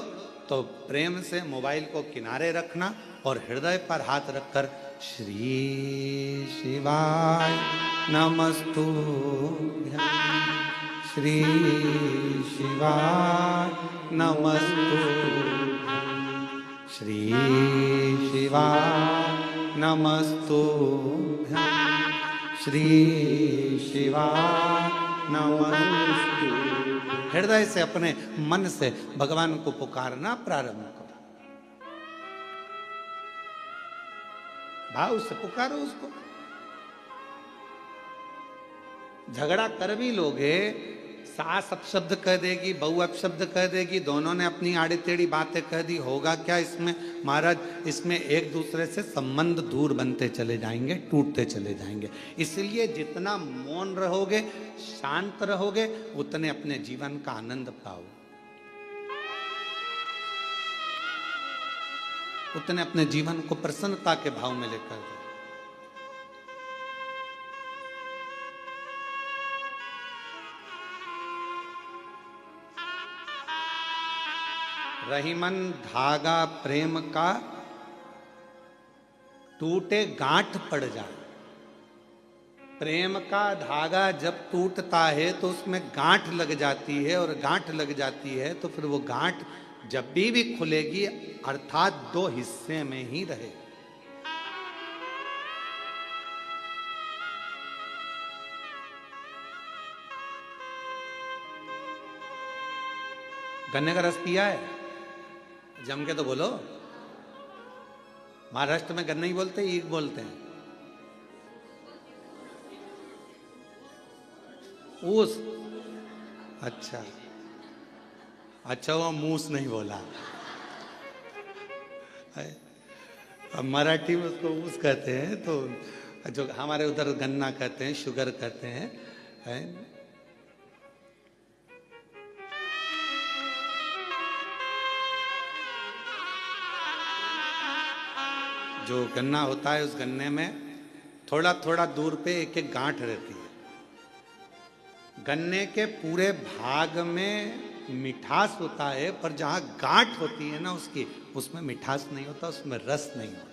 तो प्रेम से मोबाइल को किनारे रखना और हृदय पर हाथ रखकर श्री शिवाय नमस्तुभ्यं, श्री शिवाय नमस्तुभ्यं, श्री शिवाय नमस्तुभ्यं, श्री शिवाय नमस्तुभ्यं। हृदय से अपने मन से भगवान को पुकारना प्रारंभ करो। भाव से पुकारो उसको। झगड़ा कर भी लोगे, सास अपशब्द कह देगी, बहू अपशब्द कह देगी, दोनों ने अपनी आड़ी टेढ़ी बातें कह दी, होगा क्या इसमें महाराज? इसमें एक दूसरे से संबंध दूर बनते चले जाएंगे, टूटते चले जाएंगे। इसलिए जितना मौन रहोगे, शांत रहोगे, उतने अपने जीवन का आनंद पाओ, उतने अपने जीवन को प्रसन्नता के भाव में लेकर जाओ। रहीमन धागा प्रेम का टूटे गांठ पड़ जाए। प्रेम का धागा जब टूटता है तो उसमें गांठ लग जाती है, और गांठ लग जाती है तो फिर वो गांठ जब भी खुलेगी, अर्थात दो हिस्से में ही रहे। गन्ने का रस पिया है? जम के तो बोलो। महाराष्ट्र में गन्ना ही बोलते हैं, ईख बोलते हैं। ऊस? अच्छा अच्छा, वो मूस नहीं बोला। अब मराठी में उसको ऊस कहते हैं, तो जो हमारे उधर गन्ना कहते हैं, शुगर कहते हैं, है? जो गन्ना होता है, उस गन्ने में थोड़ा थोड़ा दूर पे एक एक गांठ रहती है। गन्ने के पूरे भाग में मिठास होता है, पर जहां गांठ होती है ना उसकी, उसमें मिठास नहीं होता, उसमें रस नहीं होता।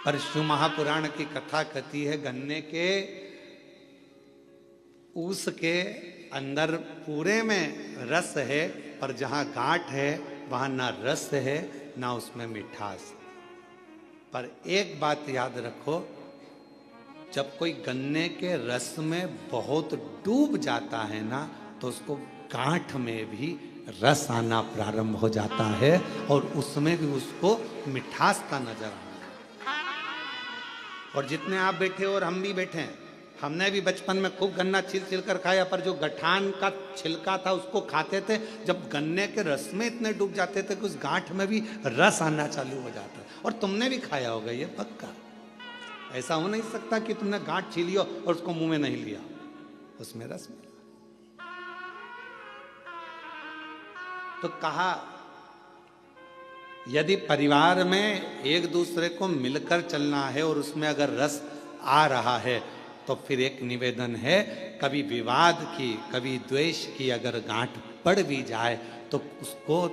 पर शिव महापुराण की कथा कहती है, गन्ने के ऊस के अंदर पूरे में रस है, पर जहां गांठ है वहां ना रस है ना उसमें मिठास। पर एक बात याद रखो, जब कोई गन्ने के रस में बहुत डूब जाता है ना, तो उसको गांठ में भी रस आना प्रारंभ हो जाता है, और उसमें भी उसको मिठास का नजर आना। और जितने आप बैठे और हम भी बैठे हैं, हमने भी बचपन में खूब गन्ना छिल छिल कर खाया, पर जो गठान का छिलका था उसको खाते थे। जब गन्ने के रस में इतने डूब जाते थे कि उस गांठ में भी रस आना चालू हो जाता है। और तुमने भी खाया होगा, ये पक्का। ऐसा हो नहीं सकता कि तुमने गांठ छीली हो और उसको मुंह में नहीं लिया, उसमें रस मिला। तो कहा, यदि परिवार में एक दूसरे को मिलकर चलना है और उसमें अगर रस आ रहा है, तो फिर एक निवेदन है, कभी विवाद की, कभी द्वेष की अगर गांठ पड़ भी जाए, तो उसको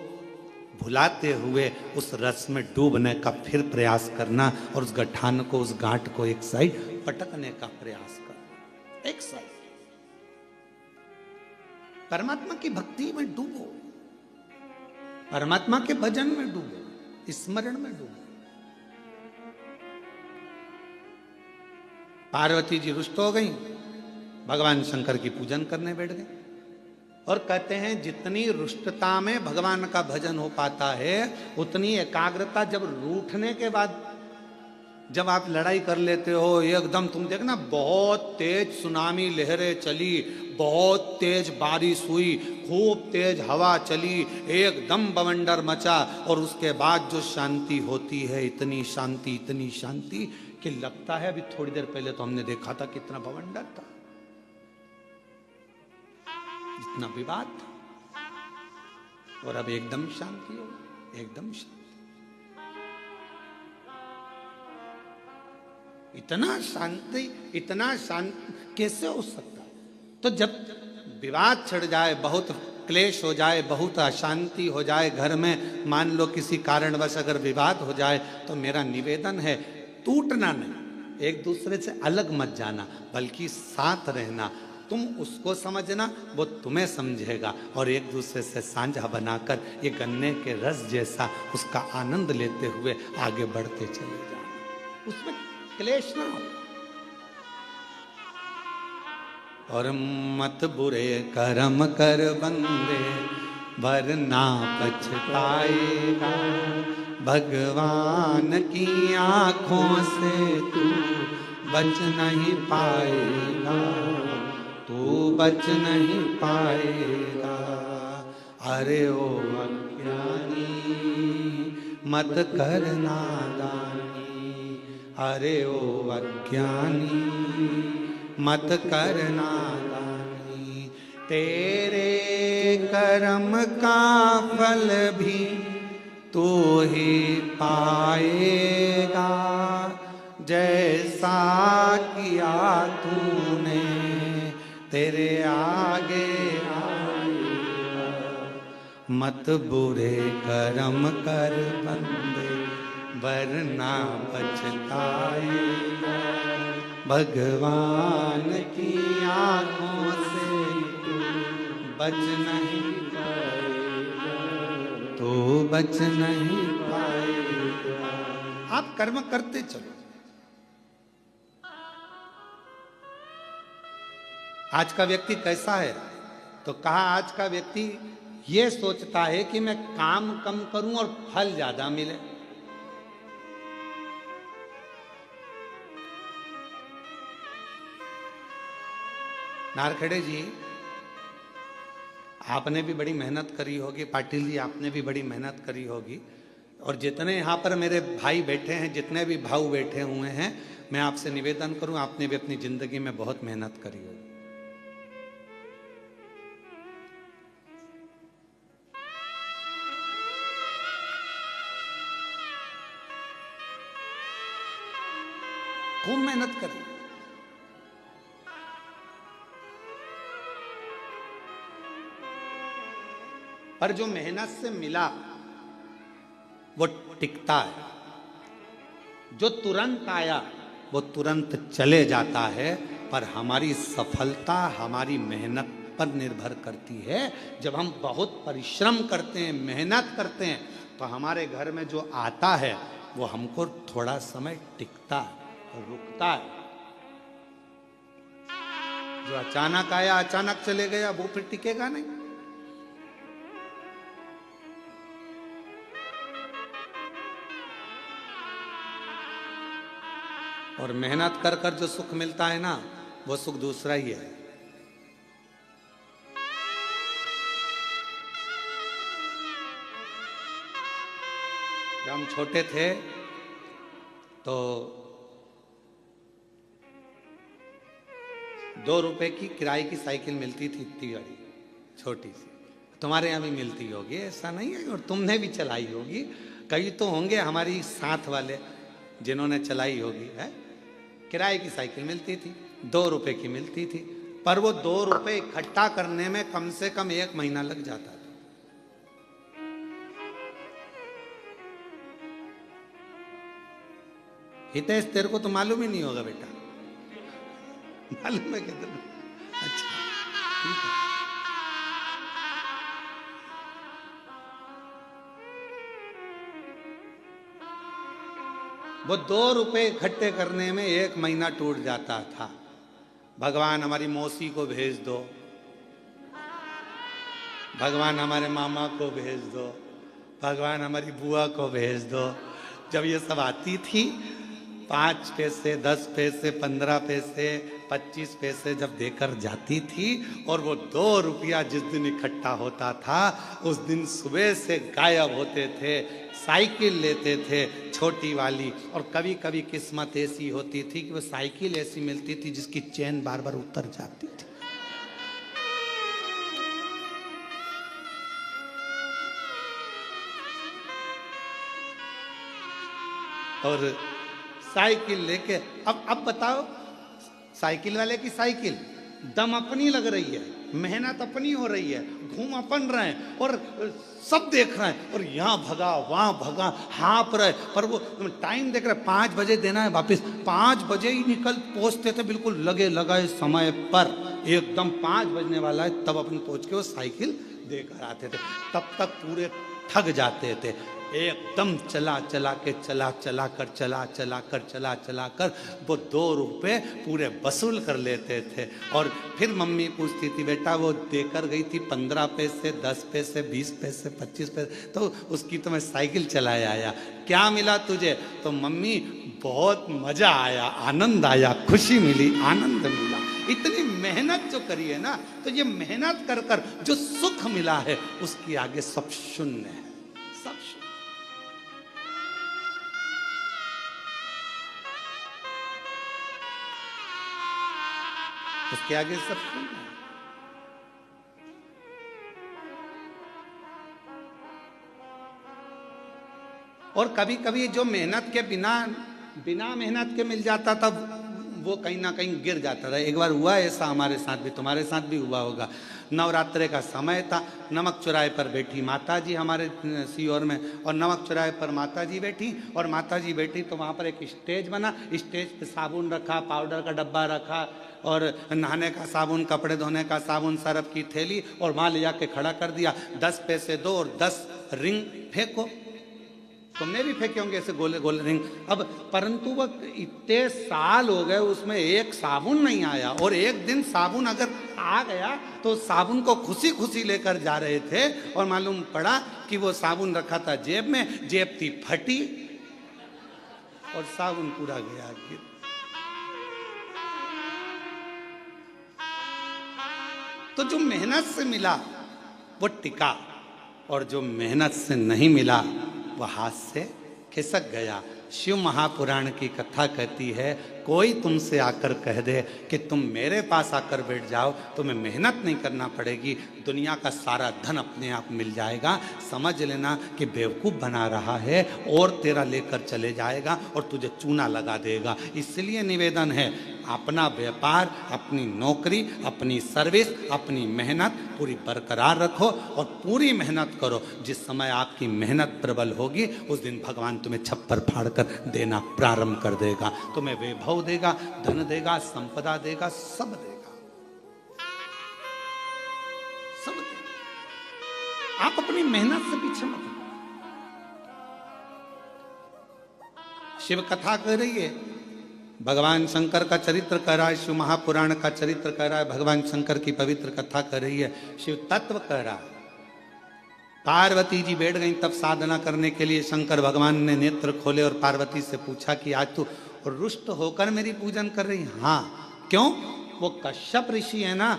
भुलाते हुए उस रस में डूबने का फिर प्रयास करना, और उस गठान को, उस गांठ को एक साइड पटकने का प्रयास करना, एक साइड। परमात्मा की भक्ति में डूबो, परमात्मा के भजन में डूबो, स्मरण में डूबो। पार्वती जी रुष्ट हो गई, भगवान शंकर की पूजन करने बैठ गए, और कहते हैं जितनी रुष्टता में भगवान का भजन हो पाता है, उतनी एकाग्रता जब रूठने के बाद, जब आप लड़ाई कर लेते हो एकदम, तुम देखना बहुत तेज सुनामी लहरें चली, बहुत तेज बारिश हुई, खूब तेज हवा चली, एकदम बवंडर मचा, और उसके बाद जो शांति होती है, इतनी शांति कि लगता है अभी थोड़ी देर पहले तो हमने देखा था कितना बवंडर था, इतना विवाद था, और अब एकदम शांति हो, एकदम शांति। इतना शांत कैसे हो सकता है? तो जब विवाद छिड़ जाए, बहुत क्लेश हो जाए, बहुत अशांति हो जाए घर में, मान लो किसी कारणवश अगर विवाद हो जाए, तो मेरा निवेदन है टूटना नहीं, एक दूसरे से अलग मत जाना, बल्कि साथ रहना। तुम उसको समझना, वो तुम्हें समझेगा, और एक दूसरे से साझा बनाकर ये गन्ने के रस जैसा उसका आनंद लेते हुए आगे बढ़ते चले जाना, उसमें क्लेश ना हो। और मत बुरे कर्म कर बंदे, वरना पछताएगा, भगवान की आंखों से तू बच नहीं पाएगा, तू बच नहीं पाएगा। अरे ओ अज्ञानी मत कर नादानी, अरे ओ अज्ञानी मत कर नादानी, तेरे कर्म का फल भी तू ही पाएगा, जैसा किया तूने तेरे आगे आएगा। मत बुरे कर्म कर बंदे, वरना पछताएगा, भगवान की आंखों से तू बच नहीं पाएगा, तू बच नहीं पाएगा। आप कर्म करते चलो। आज का व्यक्ति कैसा है? तो कहा आज का व्यक्ति ये सोचता है कि मैं काम कम करूं और फल ज्यादा मिले। नारखेड़े जी, आपने भी बड़ी मेहनत करी होगी, पाटिल जी आपने भी बड़ी मेहनत करी होगी, और जितने यहाँ पर मेरे भाई बैठे हैं, जितने भी भाऊ बैठे हुए हैं, मैं आपसे निवेदन करूं, आपने भी अपनी जिंदगी में बहुत मेहनत करी होगी। खूब मेहनत करी, पर जो मेहनत से मिला वो टिकता है, जो तुरंत आया वो तुरंत चले जाता है। पर हमारी सफलता हमारी मेहनत पर निर्भर करती है। जब हम बहुत परिश्रम करते हैं, मेहनत करते हैं, तो हमारे घर में जो आता है वो हमको थोड़ा समय टिकता है, रुकता है। जो अचानक आया अचानक चले गया वो फिर टिकेगा नहीं। और मेहनत कर कर जो सुख मिलता है ना, वो सुख दूसरा ही है। जब हम छोटे थे तो 2 रुपए की किराए की साइकिल मिलती थी, इतनी बड़ी छोटी सी। तुम्हारे यहाँ भी मिलती होगी, ऐसा नहीं है, और तुमने भी चलाई होगी। कई तो होंगे हमारी साथ वाले जिन्होंने चलाई होगी। है, किराए की साइकिल मिलती थी, 2 रुपए की मिलती थी, पर वो 2 रुपए इकट्ठा करने में कम से कम 1 महीना लग जाता था। हितेश, तेरे को तो मालूम ही नहीं होगा बेटा, मालूम है कितना? अच्छा, ठीक है। वो 2 रुपए इकट्ठे करने में 1 महीना टूट जाता था। भगवान हमारी मौसी को भेज दो, भगवान हमारे मामा को भेज दो, भगवान हमारी बुआ को भेज दो। जब ये सब आती थी, 5 पैसे, 10 पैसे, 15 पैसे, 25 पैसे जब देकर जाती थी, और वो 2 रुपया जिस दिन इकट्ठा होता था, उस दिन सुबह से गायब होते थे। साइकिल लेते थे छोटी वाली, और कभी कभी किस्मत ऐसी होती थी कि वो साइकिल ऐसी मिलती थी जिसकी चेन बार बार उतर जाती थी। और साइकिल लेके अब बताओ, साइकिल वाले की साइकिल, दम अपनी लग रही है, मेहनत अपनी हो रही है, घूम अपन रहे हैं और सब देख रहे हैं, और यहाँ भगा वहाँ भगा, हाँप रहे, पर वो टाइम देख रहे, 5 बजे देना है वापस, 5 बजे ही निकल पहुंचते थे बिल्कुल लगे लगाए समय पर, एकदम 5 बजने वाला है तब अपन पहुंच के वो साइकिल देकर आते थे। तब तक पूरे थक जाते थे, एकदम चला कर वो 2 रुपए पूरे वसूल कर लेते थे। और फिर मम्मी पूछती थी, बेटा वो देकर गई थी 15 पैसे, 10 पैसे, 20 पैसे, 25 पैसे, तो उसकी तो मैं साइकिल चलाया आया, क्या मिला तुझे? तो मम्मी बहुत मजा आया, आनंद आया, खुशी मिली, आनंद मिला। इतनी मेहनत जो करी है ना, तो ये मेहनत कर कर जो सुख मिला है उसके आगे सब शून्य है, सब शून्य। उसके आगे सब शून्य है। और कभी कभी जो मेहनत के बिना मेहनत के मिल जाता था वो कहीं ना कहीं गिर जाता था। एक बार हुआ ऐसा हमारे साथ भी, तुम्हारे साथ भी हुआ होगा। नवरात्रे का समय था, नमक चौराहे पर बैठी माता जी हमारे सीहोर में, और नमक चौराहे पर माता जी बैठी, और माता जी बैठी तो वहाँ पर एक स्टेज बना, स्टेज पे साबुन रखा, पाउडर का डब्बा रखा, और नहाने का साबुन, कपड़े धोने का साबुन, सरफ की थैली, और वहाँ ले जाके खड़ा कर दिया, 10 पैसे दो और 10 रिंग फेंको। तुमने भी फेंके होंगे ऐसे गोले गोले रिंग। अब परंतु वह इतने साल हो गए उसमें एक साबुन नहीं आया, और एक दिन साबुन अगर आ गया तो साबुन को खुशी खुशी लेकर जा रहे थे, और मालूम पड़ा कि वो साबुन रखा था जेब में, जेब थी फटी और साबुन पूरा गया गिर। तो जो मेहनत से मिला वो टिका, और जो मेहनत से नहीं मिला वह हाथ से खिसक गया। शिव महापुराण की कथा कहती है, कोई तुमसे आकर कह दे कि तुम मेरे पास आकर बैठ जाओ, तुम्हें मेहनत नहीं करना पड़ेगी, दुनिया का सारा धन अपने आप मिल जाएगा, समझ लेना कि बेवकूफ़ बना रहा है और तेरा लेकर चले जाएगा और तुझे चूना लगा देगा। इसलिए निवेदन है, अपना व्यापार, अपनी नौकरी, अपनी सर्विस, अपनी मेहनत पूरी बरकरार रखो और पूरी मेहनत करो। जिस समय आपकी मेहनत प्रबल होगी उस दिन भगवान तुम्हें छप्पर फाड़ कर देना प्रारंभ कर देगा, तुम्हें वैभव देगा, धन देगा, संपदा देगा, सब देगा, सब देगा। आप अपनी मेहनत से पीछे मत। शिव कथा कह रही है, भगवान शंकर का चरित्र कह रहा है, शिव महापुराण का चरित्र कह रहा है, भगवान शंकर की पवित्र कथा कर रही है, शिव तत्व कह रहा है। पार्वती जी बैठ गई तब साधना करने के लिए, शंकर भगवान ने नेत्र खोले और पार्वती से पूछा कि आज तू रुष्ट होकर मेरी पूजन कर रही? हाँ। क्यों? वो कश्यप ऋषि है ना,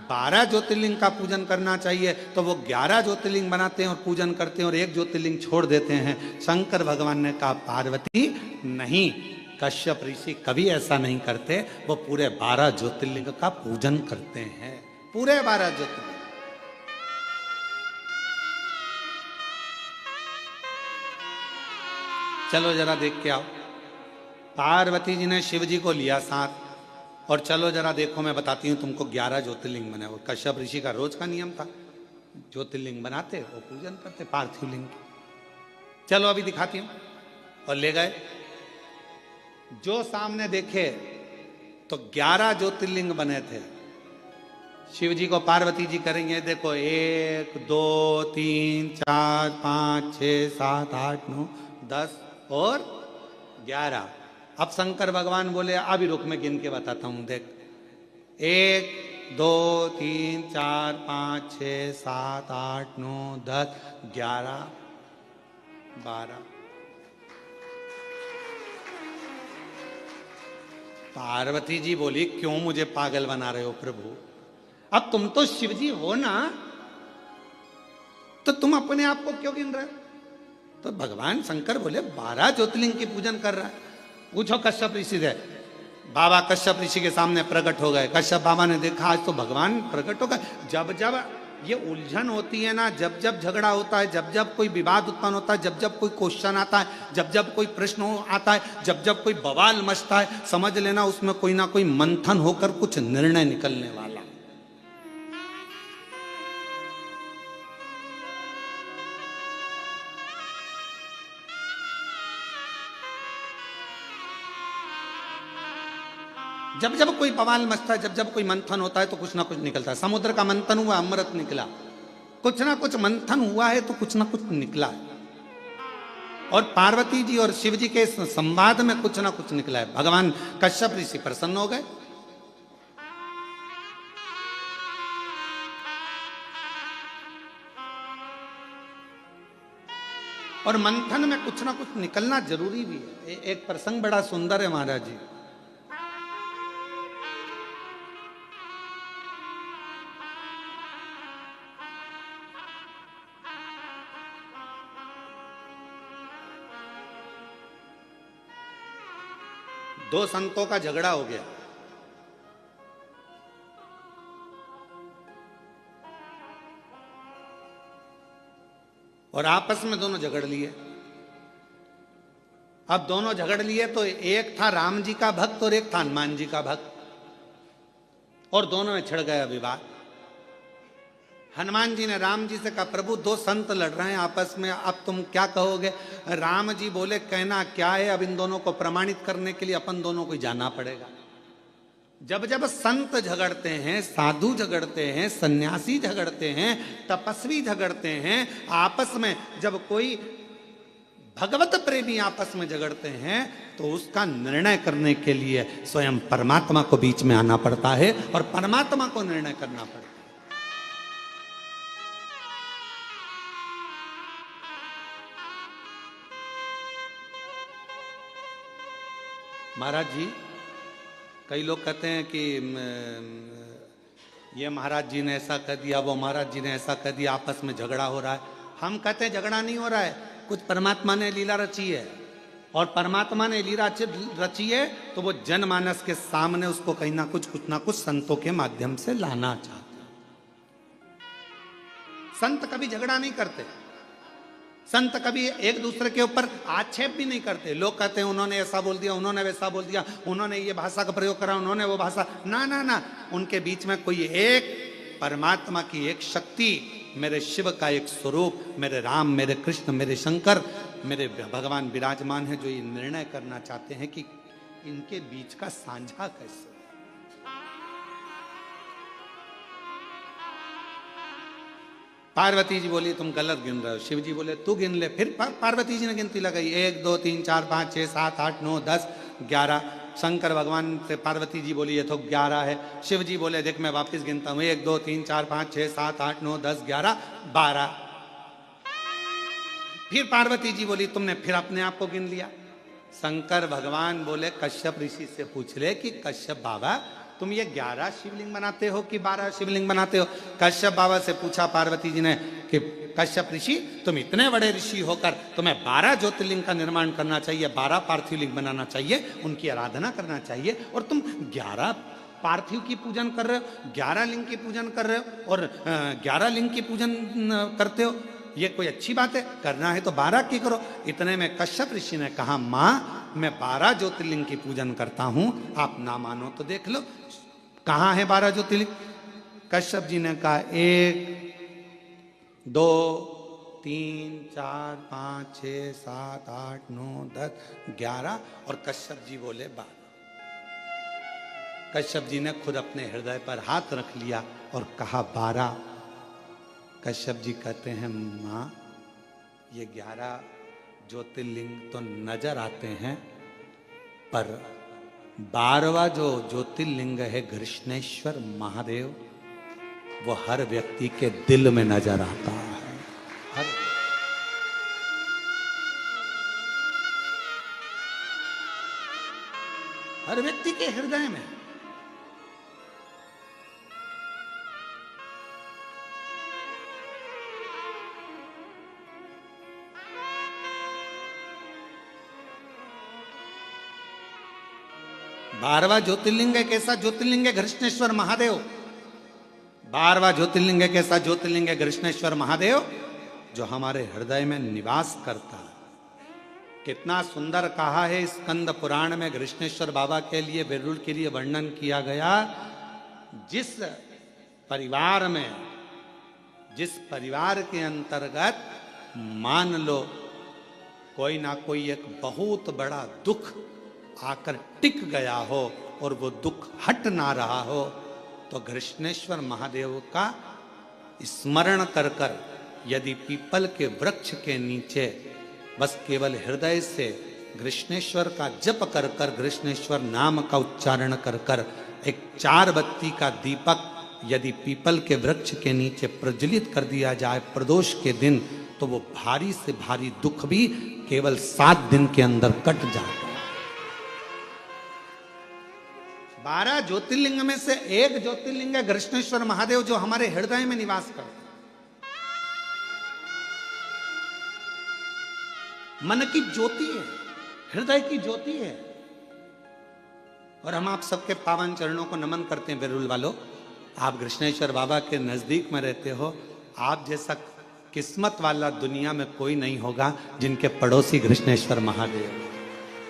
12 ज्योतिर्लिंग का पूजन करना चाहिए, तो वो 11 ज्योतिर्लिंग बनाते हैं और पूजन करते हैं और एक ज्योतिर्लिंग छोड़ देते हैं। शंकर भगवान ने कहा, पार्वती नहीं, कश्यप ऋषि कभी ऐसा नहीं करते, वो पूरे 12 ज्योतिर्लिंग का पूजन करते हैं, पूरे 12 ज्योतिर्लिंग। चलो जरा देख के आओ। पार्वती जी ने शिव जी को लिया साथ और चलो जरा देखो, मैं बताती हूँ तुमको 11 ज्योतिर्लिंग बने। वो कश्यप ऋषि का रोज का नियम था, ज्योतिर्लिंग बनाते वो पूजन करते पार्थिव लिंग की। चलो अभी दिखाती हूँ। और ले गए, जो सामने देखे तो 11 ज्योतिर्लिंग बने थे। शिव जी को पार्वती जी करेंगे, देखो 1 2 3 4 5 6 7 8 9 10 और 11। अब शंकर भगवान बोले, अभी रुक मैं गिन के बताता हूं, देख 1 2 3 4 5 6 7 8 9 10 11 12। पार्वती जी बोली, क्यों मुझे पागल बना रहे हो प्रभु? अब तुम तो शिव जी हो ना, तो तुम अपने आप को क्यों गिन रहे हो? तो भगवान शंकर बोले, 12 ज्योतिर्लिंग की पूजन कर रहा है। पूछो कश्यप ऋषि से। बाबा कश्यप ऋषि के सामने प्रकट हो गए। कश्यप बाबा ने देखा, आज तो भगवान प्रकट हो गए। जब जब ये उलझन होती है ना, जब जब झगड़ा होता है, जब जब कोई विवाद उत्पन्न होता है, जब जब कोई क्वेश्चन आता है, जब जब कोई प्रश्न आता है, जब जब कोई बवाल मचता है, समझ लेना उसमें कोई ना कोई मंथन होकर कुछ निर्णय निकलने वाला। जब जब कोई बवाल मचता है, जब जब कोई मंथन होता है तो कुछ ना कुछ निकलता है। समुद्र का मंथन हुआ, अमृत निकला। कुछ ना कुछ मंथन हुआ है तो कुछ ना कुछ निकला है। और पार्वती जी और शिव जी के संवाद में कुछ ना कुछ निकला है। भगवान कश्यप ऋषि प्रसन्न हो गए। और मंथन में कुछ ना कुछ निकलना जरूरी भी है। एक प्रसंग बड़ा सुंदर है महाराज जी। दो संतों का झगड़ा हो गया। और आपस में दोनों झगड़ लिए। अब दोनों झगड़ लिए तो एक था राम जी का भक्त और एक था हनुमान जी का भक्त, और दोनों में छिड़ गया विवाद। हनुमान जी ने राम जी से कहा, प्रभु दो संत लड़ रहे हैं आपस में, अब तुम क्या कहोगे? राम जी बोले, कहना क्या है, अब इन दोनों को प्रमाणित करने के लिए अपन दोनों को जाना पड़ेगा। जब जब संत झगड़ते हैं, साधु झगड़ते हैं, सन्यासी झगड़ते हैं, तपस्वी झगड़ते हैं, आपस में जब कोई भगवत प्रेमी आपस में झगड़ते हैं तो उसका निर्णय करने के लिए स्वयं परमात्मा को बीच में आना पड़ता है और परमात्मा को निर्णय करना पड़ता है। महाराज जी, कई लोग कहते हैं कि ये महाराज जी ने ऐसा कह दिया, वो महाराज जी ने ऐसा कह दिया, आपस में झगड़ा हो रहा है। हम कहते हैं झगड़ा नहीं हो रहा है, कुछ परमात्मा ने लीला रची है, और परमात्मा ने लीला रची है तो वो जनमानस के सामने उसको कहीं ना कुछ संतों के माध्यम से लाना चाहते हैं। संत कभी झगड़ा नहीं करते, संत कभी एक दूसरे के ऊपर आक्षेप भी नहीं करते। लोग कहते हैं उन्होंने ऐसा बोल दिया, उन्होंने वैसा बोल दिया, उन्होंने ये भाषा का प्रयोग करा, उन्होंने वो भाषा, ना ना ना, उनके बीच में कोई एक परमात्मा की एक शक्ति, मेरे शिव का एक स्वरूप, मेरे राम, मेरे कृष्ण, मेरे शंकर, मेरे भगवान विराजमान है, जो ये निर्णय करना चाहते हैं कि इनके बीच का साझा कैसे। पार्वती जी बोली तुम गलत गिन रहे हो। शिव जी बोले तू गिन ले। फिर पार्वती जी ने गिनती लगाई, 1 2 3 4 5 6 7 8 9 10 11। शंकर भगवान से पार्वती जी बोली ये तो 11 है। शिव जी बोले देख मैं वापस गिनता हूं, 1 2 3 4 5 6 7 8 9 10 11 12। फिर पार्वती जी बोली तुमने फिर अपने आप को गिन लिया। शंकर भगवान बोले कश्यप ऋषि से पूछ ले कि कश्यप बाबा तुम ये 11 शिवलिंग बनाते हो कि 12 शिवलिंग बनाते हो? कश्यप बाबा से पूछा पार्वती जी ने कि कश्यप ऋषि तुम इतने बड़े ऋषि होकर तुम्हें 12 ज्योतिर्लिंग का निर्माण करना चाहिए, 12 पार्थिव लिंग बनाना चाहिए, उनकी आराधना करना चाहिए, और तुम 11 पार्थिव की पूजन कर रहे हो, 11 लिंग की पूजन कर रहे हो और 11 लिंग की पूजन करते हो, ये कोई अच्छी बात है? करना है तो 12 की करो। इतने में कश्यप ऋषि ने कहा माँ मैं 12 ज्योतिर्लिंग की पूजन करता हूं, आप ना मानो तो देख लो कहां है 12 ज्योतिर्लिंग। कश्यप जी ने कहा 1 2 3 4 5 6 7 8 9 10 11 और कश्यप जी बोले 12। कश्यप जी ने खुद अपने हृदय पर हाथ रख लिया और कहा 12। कश्यप जी कहते हैं माँ ये 11 ज्योतिर्लिंग तो नजर आते हैं, पर 12वां जो ज्योतिर्लिंग है कृष्णेश्वर महादेव, वो हर व्यक्ति के दिल में नजर आता है। हर व्यक्ति के हृदय में। बारहवां ज्योतिर्लिंग एक ऐसा ज्योतिर्लिंग है कृष्णेश्वर महादेव, 12वां ज्योतिर्लिंग है। कैसा ज्योतिर्लिंग है? कृष्णेश्वर महादेव, जो हमारे हृदय में निवास करता है। कितना सुंदर कहा है स्कंद पुराण में कृष्णेश्वर बाबा के लिए, बिरुल के लिए वर्णन किया गया। जिस परिवार में, जिस परिवार के अंतर्गत मान लो कोई ना कोई एक बहुत बड़ा दुख आकर टिक गया हो और वो दुख हट ना रहा हो, तो कृष्णेश्वर महादेव का स्मरण कर कर यदि पीपल के वृक्ष के नीचे बस केवल हृदय से कृष्णेश्वर का जप कर कर, कृष्णेश्वर नाम का उच्चारण कर कर, एक 4 बत्ती का दीपक यदि पीपल के वृक्ष के नीचे प्रज्वलित कर दिया जाए प्रदोष के दिन, तो वो भारी से भारी दुख भी केवल 7 दिन के अंदर कट जाता है। 12 ज्योतिर्लिंग में से एक ज्योतिर्लिंग है कृष्णेश्वर महादेव, जो हमारे हृदय में निवास करते। मन की ज्योति है, हृदय की ज्योति है। और हम आप सबके पावन चरणों को नमन करते हैं। बिरुल वालों, आप कृष्णेश्वर बाबा के नजदीक में रहते हो। आप जैसा किस्मत वाला दुनिया में कोई नहीं होगा जिनके पड़ोसी कृष्णेश्वर महादेव।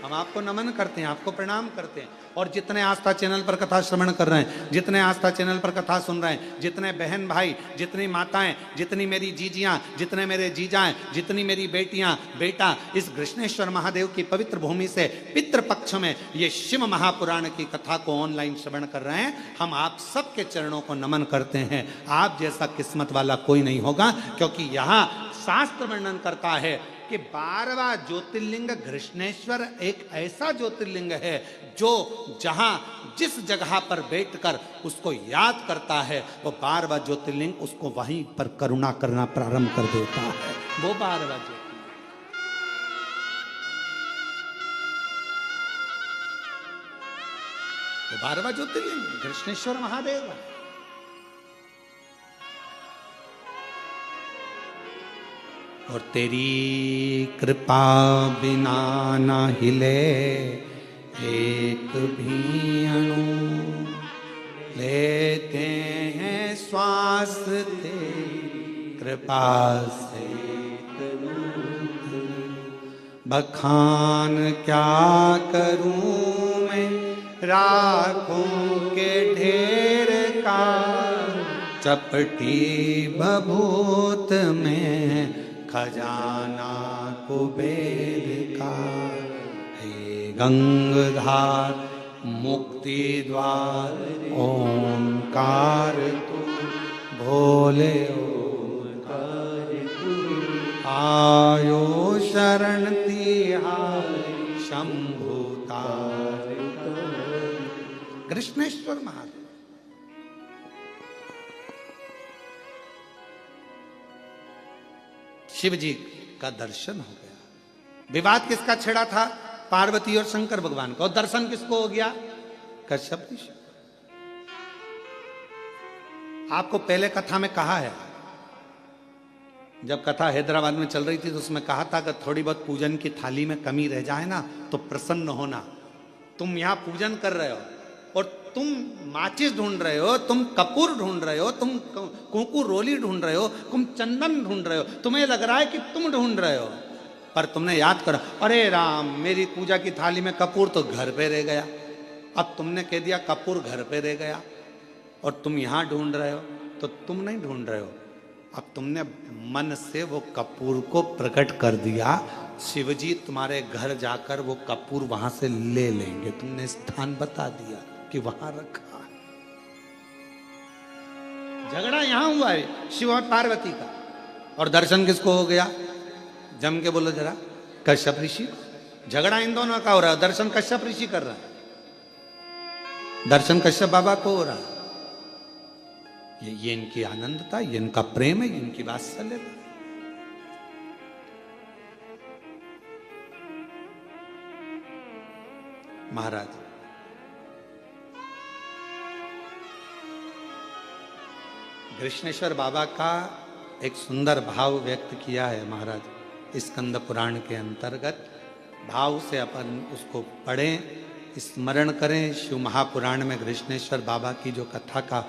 हम आपको नमन करते हैं, आपको प्रणाम करते हैं। और जितने आस्था चैनल पर कथा श्रवण कर रहे हैं, जितने आस्था चैनल पर कथा सुन रहे हैं, जितने बहन भाई, जितनी माताएं, जितनी मेरी जीजियां, जितने मेरे जीजाएं, जितनी मेरी बेटियां बेटा, इस कृष्णेश्वर महादेव की पवित्र भूमि से पितृपक्ष में ये शिव महापुराण की कथा को ऑनलाइन श्रवण कर रहे हैं, हम आप सबके चरणों को नमन करते हैं। आप जैसा किस्मत वाला कोई नहीं होगा, क्योंकि यहाँ शास्त्र वर्णन करता है कि 12वां ज्योतिर्लिंग कृष्णेश्वर एक ऐसा ज्योतिर्लिंग है जो जहां जिस जगह पर बैठकर उसको याद करता है, वो 12वां ज्योतिर्लिंग उसको वहीं पर करुणा करना प्रारंभ कर देता है। वो 12वां ज्योतिर्लिंग, वो 12वां ज्योतिर्लिंग कृष्णेश्वर महादेव। और तेरी कृपा बिना न हिले एक भी अणु, लेते हैं श्वास तेरी कृपा से। बखान क्या करूं मैं राखों के ढेर का, चपटी बभूत में खजाना कुबेर का। हे गंगाधार मुक्ति द्वार ओंकार तू, भोले ओंकार तू। आयो शरण तिहारी शंभुतार। कृष्णेश्वर महादेव शिव जी का दर्शन हो गया। विवाद किसका छिड़ा था? पार्वती और शंकर भगवान का। और दर्शन किसको हो गया? कश्यप ऋषि। आपको पहले कथा में कहा है, जब कथा हैदराबाद में चल रही थी तो उसमें कहा था कि थोड़ी बहुत पूजन की थाली में कमी रह जाए ना तो प्रसन्न होना। तुम यहां पूजन कर रहे हो और तुम माचिस ढूंढ रहे हो, तुम कपूर ढूंढ रहे हो, तुम कुंकू रोली ढूंढ रहे हो, तुम चंदन ढूंढ रहे हो, तुम्हें लग रहा है कि तुम ढूंढ रहे हो, पर तुमने याद करा, अरे राम मेरी पूजा की थाली में कपूर तो घर पे रह गया। अब तुमने कह दिया कपूर घर पे रह गया और तुम यहां ढूंढ रहे हो, तो तुम नहीं ढूंढ रहे हो, अब तुमने मन से वो कपूर को प्रकट कर दिया। शिवजी तुम्हारे घर जाकर वो कपूर वहां से ले लेंगे। तुमने स्थान बता दिया कि वहां रखा है। झगड़ा यहां हुआ है शिव और पार्वती का। और दर्शन किसको हो गया? जम के बोलो जरा। कश्यप ऋषि। झगड़ा इन दोनों का हो रहा है, दर्शन कश्यप ऋषि कर रहा है, दर्शन कश्यप बाबा को हो रहा है। ये इनकी आनंदता, ये इनका प्रेम है, ये इनकी वात्सल्यता। महाराज कृष्णेश्वर बाबा का एक सुंदर भाव व्यक्त किया है महाराज स्कंद पुराण के अंतर्गत। भाव से अपन उसको पढ़ें, स्मरण करें। शिव महापुराण में कृष्णेश्वर बाबा की जो कथा का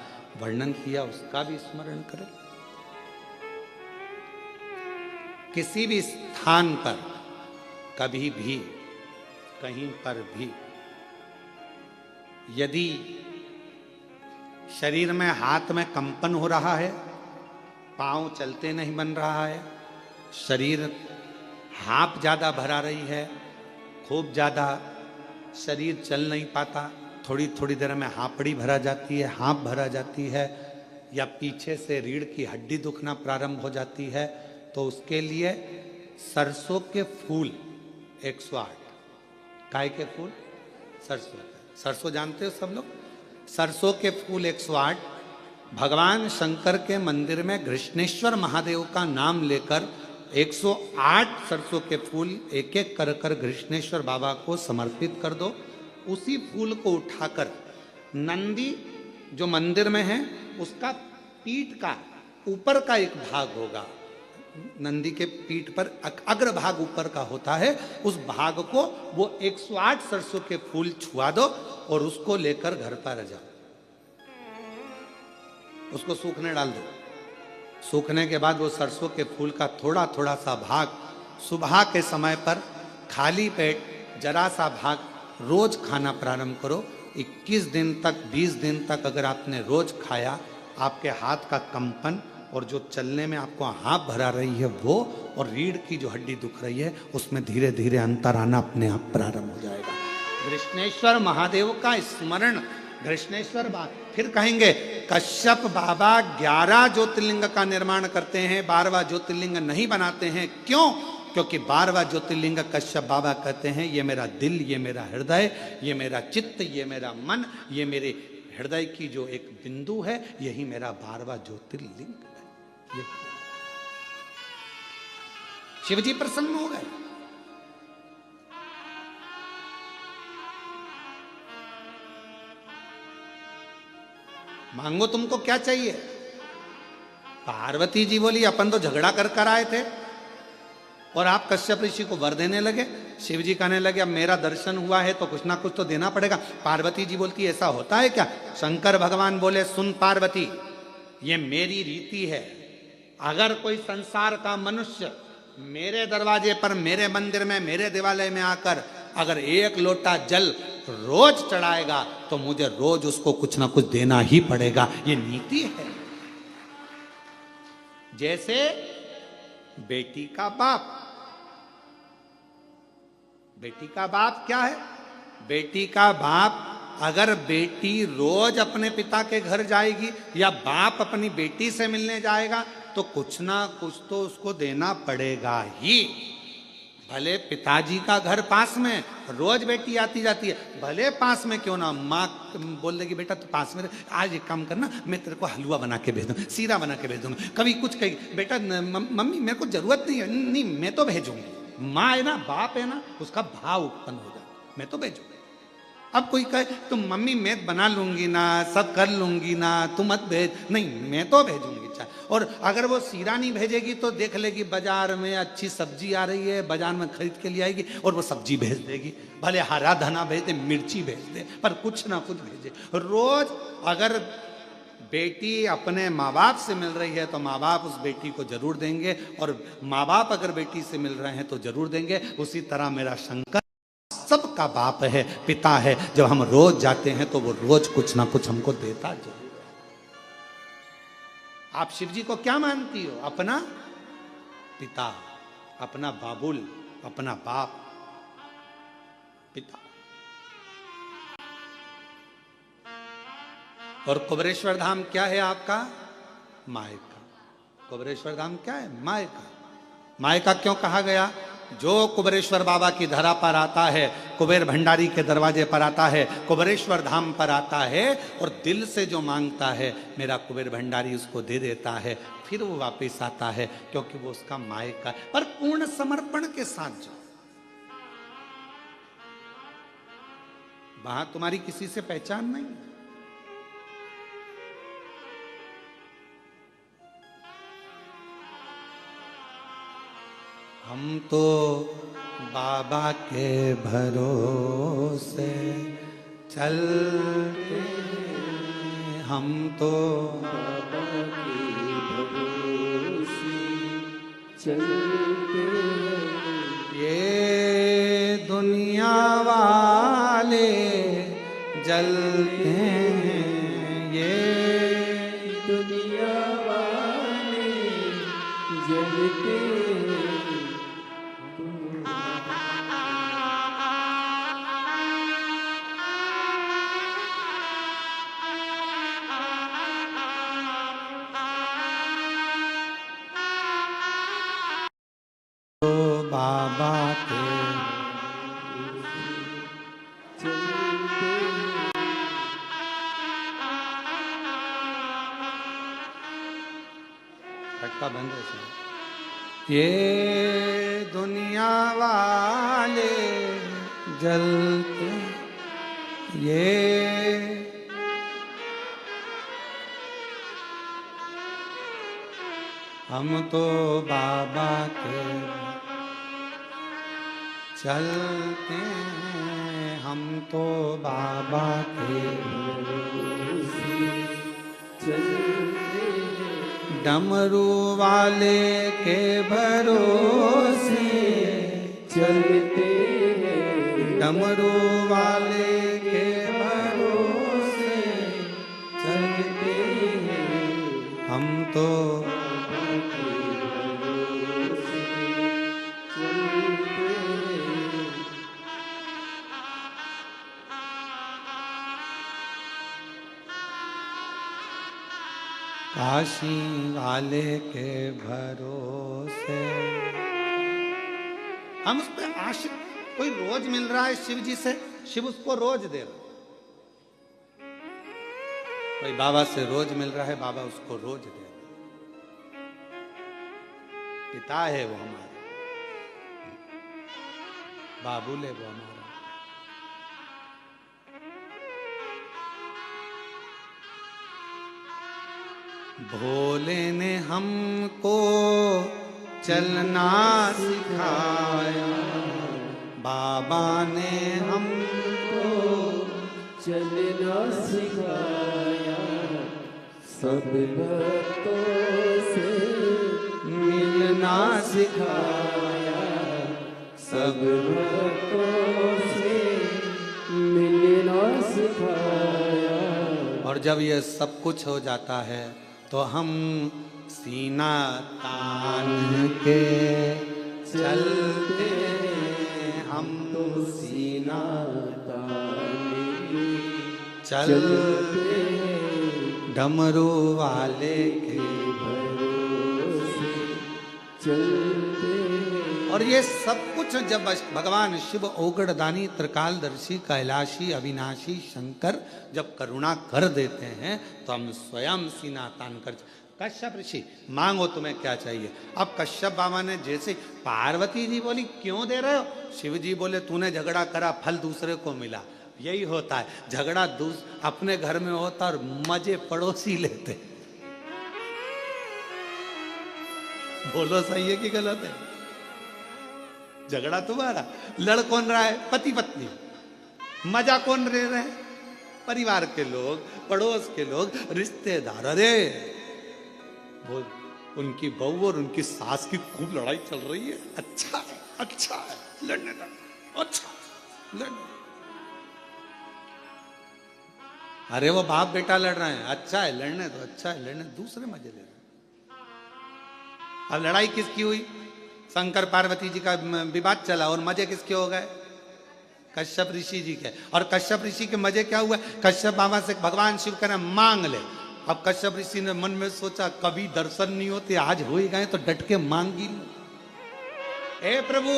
वर्णन किया उसका भी स्मरण करें। किसी भी स्थान पर कभी भी कहीं पर भी यदि शरीर में हाथ में कंपन हो रहा है, पांव चलते नहीं बन रहा है, शरीर हाँप ज्यादा भरा रही है, खूब ज्यादा शरीर चल नहीं पाता, थोड़ी थोड़ी देर में हाँपड़ी भरा जाती है, हाँप भरा जाती है, या पीछे से रीढ़ की हड्डी दुखना प्रारंभ हो जाती है, तो उसके लिए सरसों के फूल 108। काय के फूल? सरसों जानते हो सब लोग? सरसों के फूल 108 भगवान शंकर के मंदिर में घृष्णेश्वर महादेव का नाम लेकर 108 सरसों के फूल एक एक कर कर घृष्णेश्वर बाबा को समर्पित कर दो। उसी फूल को उठाकर नंदी जो मंदिर में है उसका पीठ का ऊपर का एक भाग होगा, नंदी के पीठ पर अग्र भाग ऊपर का होता है, उस भाग को वो 108 सरसों के फूल छुआ दो और उसको लेकर घर पर जाओ, उसको सूखने डाल दो। सूखने के बाद वो सरसों के फूल का थोड़ा थोड़ा सा भाग सुबह के समय पर खाली पेट जरा सा भाग रोज खाना प्रारंभ करो। 21 दिन तक 20 दिन तक अगर आपने रोज खाया, आपके हाथ का कंपन और जो चलने में आपको हाँप भरा रही है वो, और रीढ़ की जो हड्डी दुख रही है उसमें धीरे धीरे अंतर आना अपने आप प्रारंभ हो जाएगा। घृष्णेश्वर महादेव का स्मरण, घृष्णेश्वर बात फिर कहेंगे कश्यप बाबा 11 ज्योतिर्लिंग का निर्माण करते हैं, 12वां ज्योतिर्लिंग नहीं बनाते हैं। क्यों? क्योंकि 12वां ज्योतिर्लिंग कश्यप बाबा कहते हैं ये मेरा दिल, ये मेरा हृदय, ये मेरा चित्त, ये मेरा मन, ये मेरे हृदय की जो एक बिंदु है, यही मेरा 12वां ज्योतिर्लिंग है। शिवजी प्रसन्न हो गए। मांगो तुमको क्या चाहिए? पार्वती जी बोली अपन तो झगड़ा कर कर आए थे और आप कश्यप ऋषि को वर देने लगे। शिव जी कहने लगे अब मेरा दर्शन हुआ है तो कुछ ना कुछ तो देना पड़ेगा। पार्वती जी बोलती ऐसा होता है क्या? शंकर भगवान बोले सुन पार्वती, ये मेरी रीति है, अगर कोई संसार का मनुष्य मेरे दरवाजे पर, मेरे मंदिर में, मेरे देवालय में आकर अगर एक लोटा जल रोज चढ़ाएगा तो मुझे रोज उसको कुछ ना कुछ देना ही पड़ेगा। ये नीति है। जैसे बेटी का बाप, बेटी का बाप क्या है? बेटी का बाप अगर बेटी रोज अपने पिता के घर जाएगी या बाप अपनी बेटी से मिलने जाएगा तो कुछ ना कुछ तो उसको देना पड़ेगा ही। भले पिताजी का घर पास में, रोज बेटी आती जाती है, भले पास में क्यों ना, माँ बोल देगी बेटा तो पास में आज एक काम करना, मैं तेरे को हलवा बना के भेज दूँ, सीरा बना के भेज दूंगा। कभी कुछ कही बेटा मम्मी मेरे को जरूरत नहीं है, नहीं मैं तो भेजूंगी। माँ है ना, बाप है ना, उसका भाव उत्पन्न हो जाए, मैं तो भेजूंगी। अब कोई कहे तुम मम्मी मैं बना लूंगी ना, सब कर लूंगी ना, तुम मत भेज, नहीं मैं तो भेजूंगी चाय। और अगर वो सीरा नहीं भेजेगी तो देख लेगी बाजार में अच्छी सब्जी आ रही है, बाजार में खरीद के लिए आएगी और वो सब्जी भेज देगी। भले हरा धना भेज दे, मिर्ची भेज दे, पर कुछ ना कुछ भेजे। रोज अगर बेटी अपने माँ बाप से मिल रही है तो माँ बाप उस बेटी को जरूर देंगे, और माँ बाप अगर बेटी से मिल रहे हैं तो जरूर देंगे। उसी तरह मेरा शंकर सबका बाप है, पिता है। जब हम रोज जाते हैं तो वो रोज कुछ ना कुछ हमको देता जरूर है। आप शिव जी को क्या मानती हो? अपना पिता, अपना बाबुल, अपना बाप, पिता। और कुबेरेश्वर धाम क्या है आपका? मायका। कुबेरेश्वर धाम क्या है? मायका। मायका क्यों कहा गया? जो कुबेरेश्वर बाबा की धरा पर आता है, कुबेर भंडारी के दरवाजे पर आता है, कुबेरेश्वर धाम पर आता है और दिल से जो मांगता है मेरा कुबेर भंडारी उसको दे देता है, फिर वो वापस आता है, क्योंकि वो उसका मायका है। पर पूर्ण समर्पण के साथ जाओ, वहां तुम्हारी किसी से पहचान नहीं। हम तो बाबा के भरोसे चलते हम तो बाबा के भरोसे चलते हैं। ये दुनिया वाले जलते हैं, ये दुनिया वाले जलते हैं। तो बाबा के फटका बंद है सर। ये दुनिया वाले जलते, ये हम तो बाबा के चलते हैं, हम तो बाबा के चलते हैं। डमरू वाले के भरोसे चलते हैं। डमरू वाले के भरोसे चलते हैं, हम तो काशी वाले के भरोसे। हम उस पर आशिक, कोई रोज मिल रहा है शिव जी से, शिव उसको रोज दे रहा। कोई बाबा से रोज मिल रहा है, बाबा उसको रोज दे रहा। पिता है वो हमारा, बाबुल है वो हमारा। भोले ने हमको चलना सिखाया, बाबा ने हमको चलना सिखाया। सब भक्तों से मिलना सिखाया। सब भक्तों से मिलना सिखाया। और जब ये सब कुछ हो जाता है तो हम सीना तान के चलते हैं, हम तो सीना तान चलते डमरू वाले के भरोसे चलते हैं। और ये सब कुछ जब भगवान शिव औगड़दानी त्रिकालदर्शी कैलाशी अविनाशी शंकर जब करुणा कर देते हैं तो हम स्वयं सीना तान कर। कश्यप ऋषि मांगो तुम्हें क्या चाहिए। अब कश्यप बाबा ने जैसे, पार्वती जी बोली क्यों दे रहे हो, शिव जी बोले तूने झगड़ा करा फल दूसरे को मिला। यही होता है, झगड़ा अपने घर में होता और मजे पड़ोसी लेते। बोलो सही है कि गलत है। झगड़ा तुम्हारा, लड़ कौन रहा है, पति पत्नी। मजा कौन ले रहे हैं, परिवार के लोग, पड़ोस के लोग, रिश्तेदार। अरे वो उनकी बहू और उनकी सास की खूब लड़ाई चल रही है। अच्छा है, अच्छा है, लड़ने दो, अच्छा लड़ने। अरे वो बाप बेटा लड़ रहे हैं, अच्छा है लड़ने दो, अच्छा है लड़ने, दूसरे मजे ले रहे हैं। अब लड़ाई किसकी हुई, शंकर पार्वती जी का विवाद चला और मजे किसके हो गए, कश्यप ऋषि जी के। और कश्यप ऋषि के मजे क्या हुआ, कश्यप बाबा से भगवान शिव कह रहे मांग ले। अब कश्यप ऋषि ने मन में सोचा कभी दर्शन नहीं होते, आज हो ही गए तो डट के मांगी लूं। हे प्रभु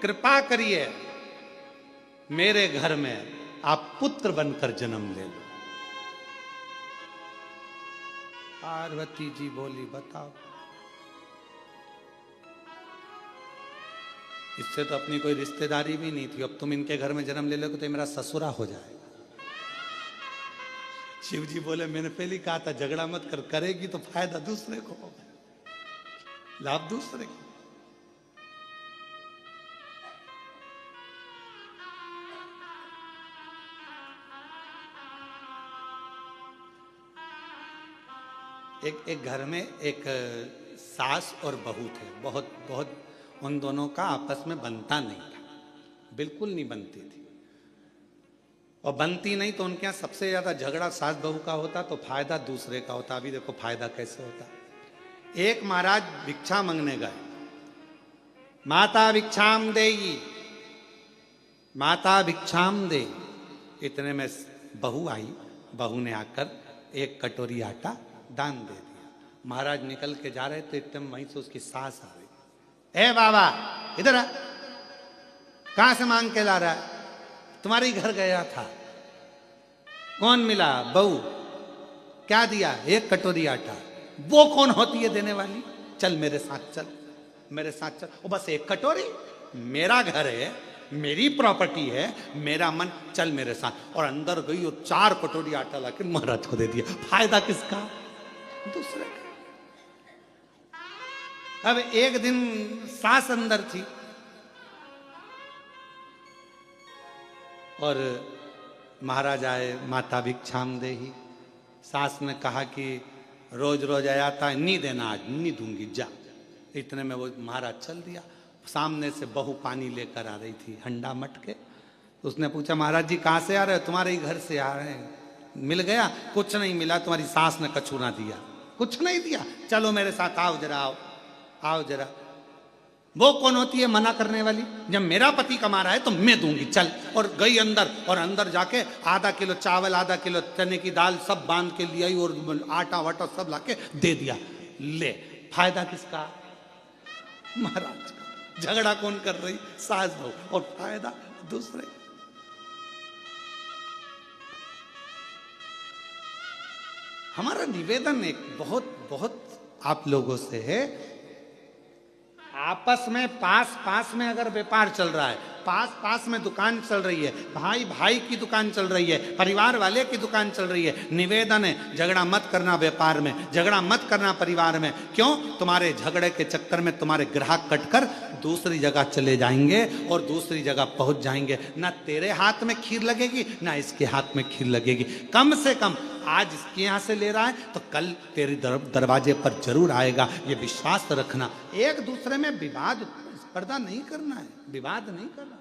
कृपा करिए, मेरे घर में आप पुत्र बनकर जन्म ले लो। पार्वती जी बोली बताओ, इससे तो अपनी कोई रिश्तेदारी भी नहीं थी, अब तुम इनके घर में जन्म ले लोगे तो मेरा ससुरा हो जाएगा। शिव जी बोले मैंने पहले कहा था झगड़ा मत कर, करेगी तो फायदा दूसरे को होगा, लाभ दूसरे को। एक घर में एक सास और बहू थे। बहुत बहुत उन दोनों का आपस में बनता नहीं था, बिल्कुल नहीं बनती थी। और बनती नहीं तो उनके यहाँ सबसे ज्यादा झगड़ा सास बहू का होता तो फायदा दूसरे का होता। अभी देखो फायदा कैसे होता। एक महाराज भिक्षा मांगने गए, माता भिक्षाम देगी, माता भिक्षाम दे। इतने में बहू आई, बहू ने आकर एक कटोरी आटा दान दे दिया। महाराज निकल के जा रहे थे, इतने वहीं से उसकी सास आ गई। ए बाबा इधर आ, कहां से मांग के ला रहा है? तुम्हारे ही घर गया था। कौन मिला? बहू। क्या दिया? एक कटोरी आटा। वो कौन होती है देने वाली? चल मेरे साथ चल, मेरे साथ चल। वो बस एक कटोरी, मेरा घर है, मेरी प्रॉपर्टी है, मेरा मन, चल मेरे साथ। और अंदर गई और 4 कटोरी आटा लाके महाराज को दे दिया। फायदा किसका? दूसरे का। अब एक दिन सास अंदर थी और महाराज आए, माता भिक्षाम देही। सास ने कहा कि रोज रोज आया था, नहीं देना, आज नहीं दूंगी, जा। इतने में वो महाराज चल दिया। सामने से बहू पानी लेकर आ रही थी, हंडा मटके। उसने पूछा, महाराज जी कहाँ से आ रहे हो? तुम्हारे ही घर से आ रहे हैं। मिल गया? कुछ नहीं मिला, तुम्हारी सास ने कछूना दिया। कुछ नहीं दिया? चलो मेरे साथ, आओ जरा, आओ आओ जरा। वो कौन होती है मना करने वाली? जब मेरा पति कमा रहा है तो मैं दूंगी, चल। और गई अंदर, और अंदर जाके आधा किलो चावल, आधा किलो चने की दाल सब बांध के लिए आई और आटा वाटा सब लाके दे दिया। ले, फायदा किसका? महाराज का। झगड़ा कौन कर रही? सास बहू। और फायदा दूसरे। हमारा निवेदन एक बहुत बहुत आप लोगों से है, आपस में पास में अगर व्यापार चल रहा है, पास में दुकान चल रही है, भाई भाई की दुकान चल रही है, परिवार वाले की दुकान चल रही है, निवेदन है झगड़ा मत करना व्यापार में, झगड़ा मत करना परिवार में। क्यों? तुम्हारे झगड़े के चक्कर में तुम्हारे ग्राहक कटकर दूसरी जगह चले जाएंगे और दूसरी जगह पहुंच जाएंगे। ना तेरे हाथ में खीर लगेगी, ना इसके हाथ में खीर लगेगी। कम से कम आज इसके यहाँ से ले रहा है तो कल तेरे दरवाजे पर जरूर आएगा, ये विश्वास रखना। एक दूसरे में विवाद, स्पर्धा नहीं करना है, विवाद नहीं करना।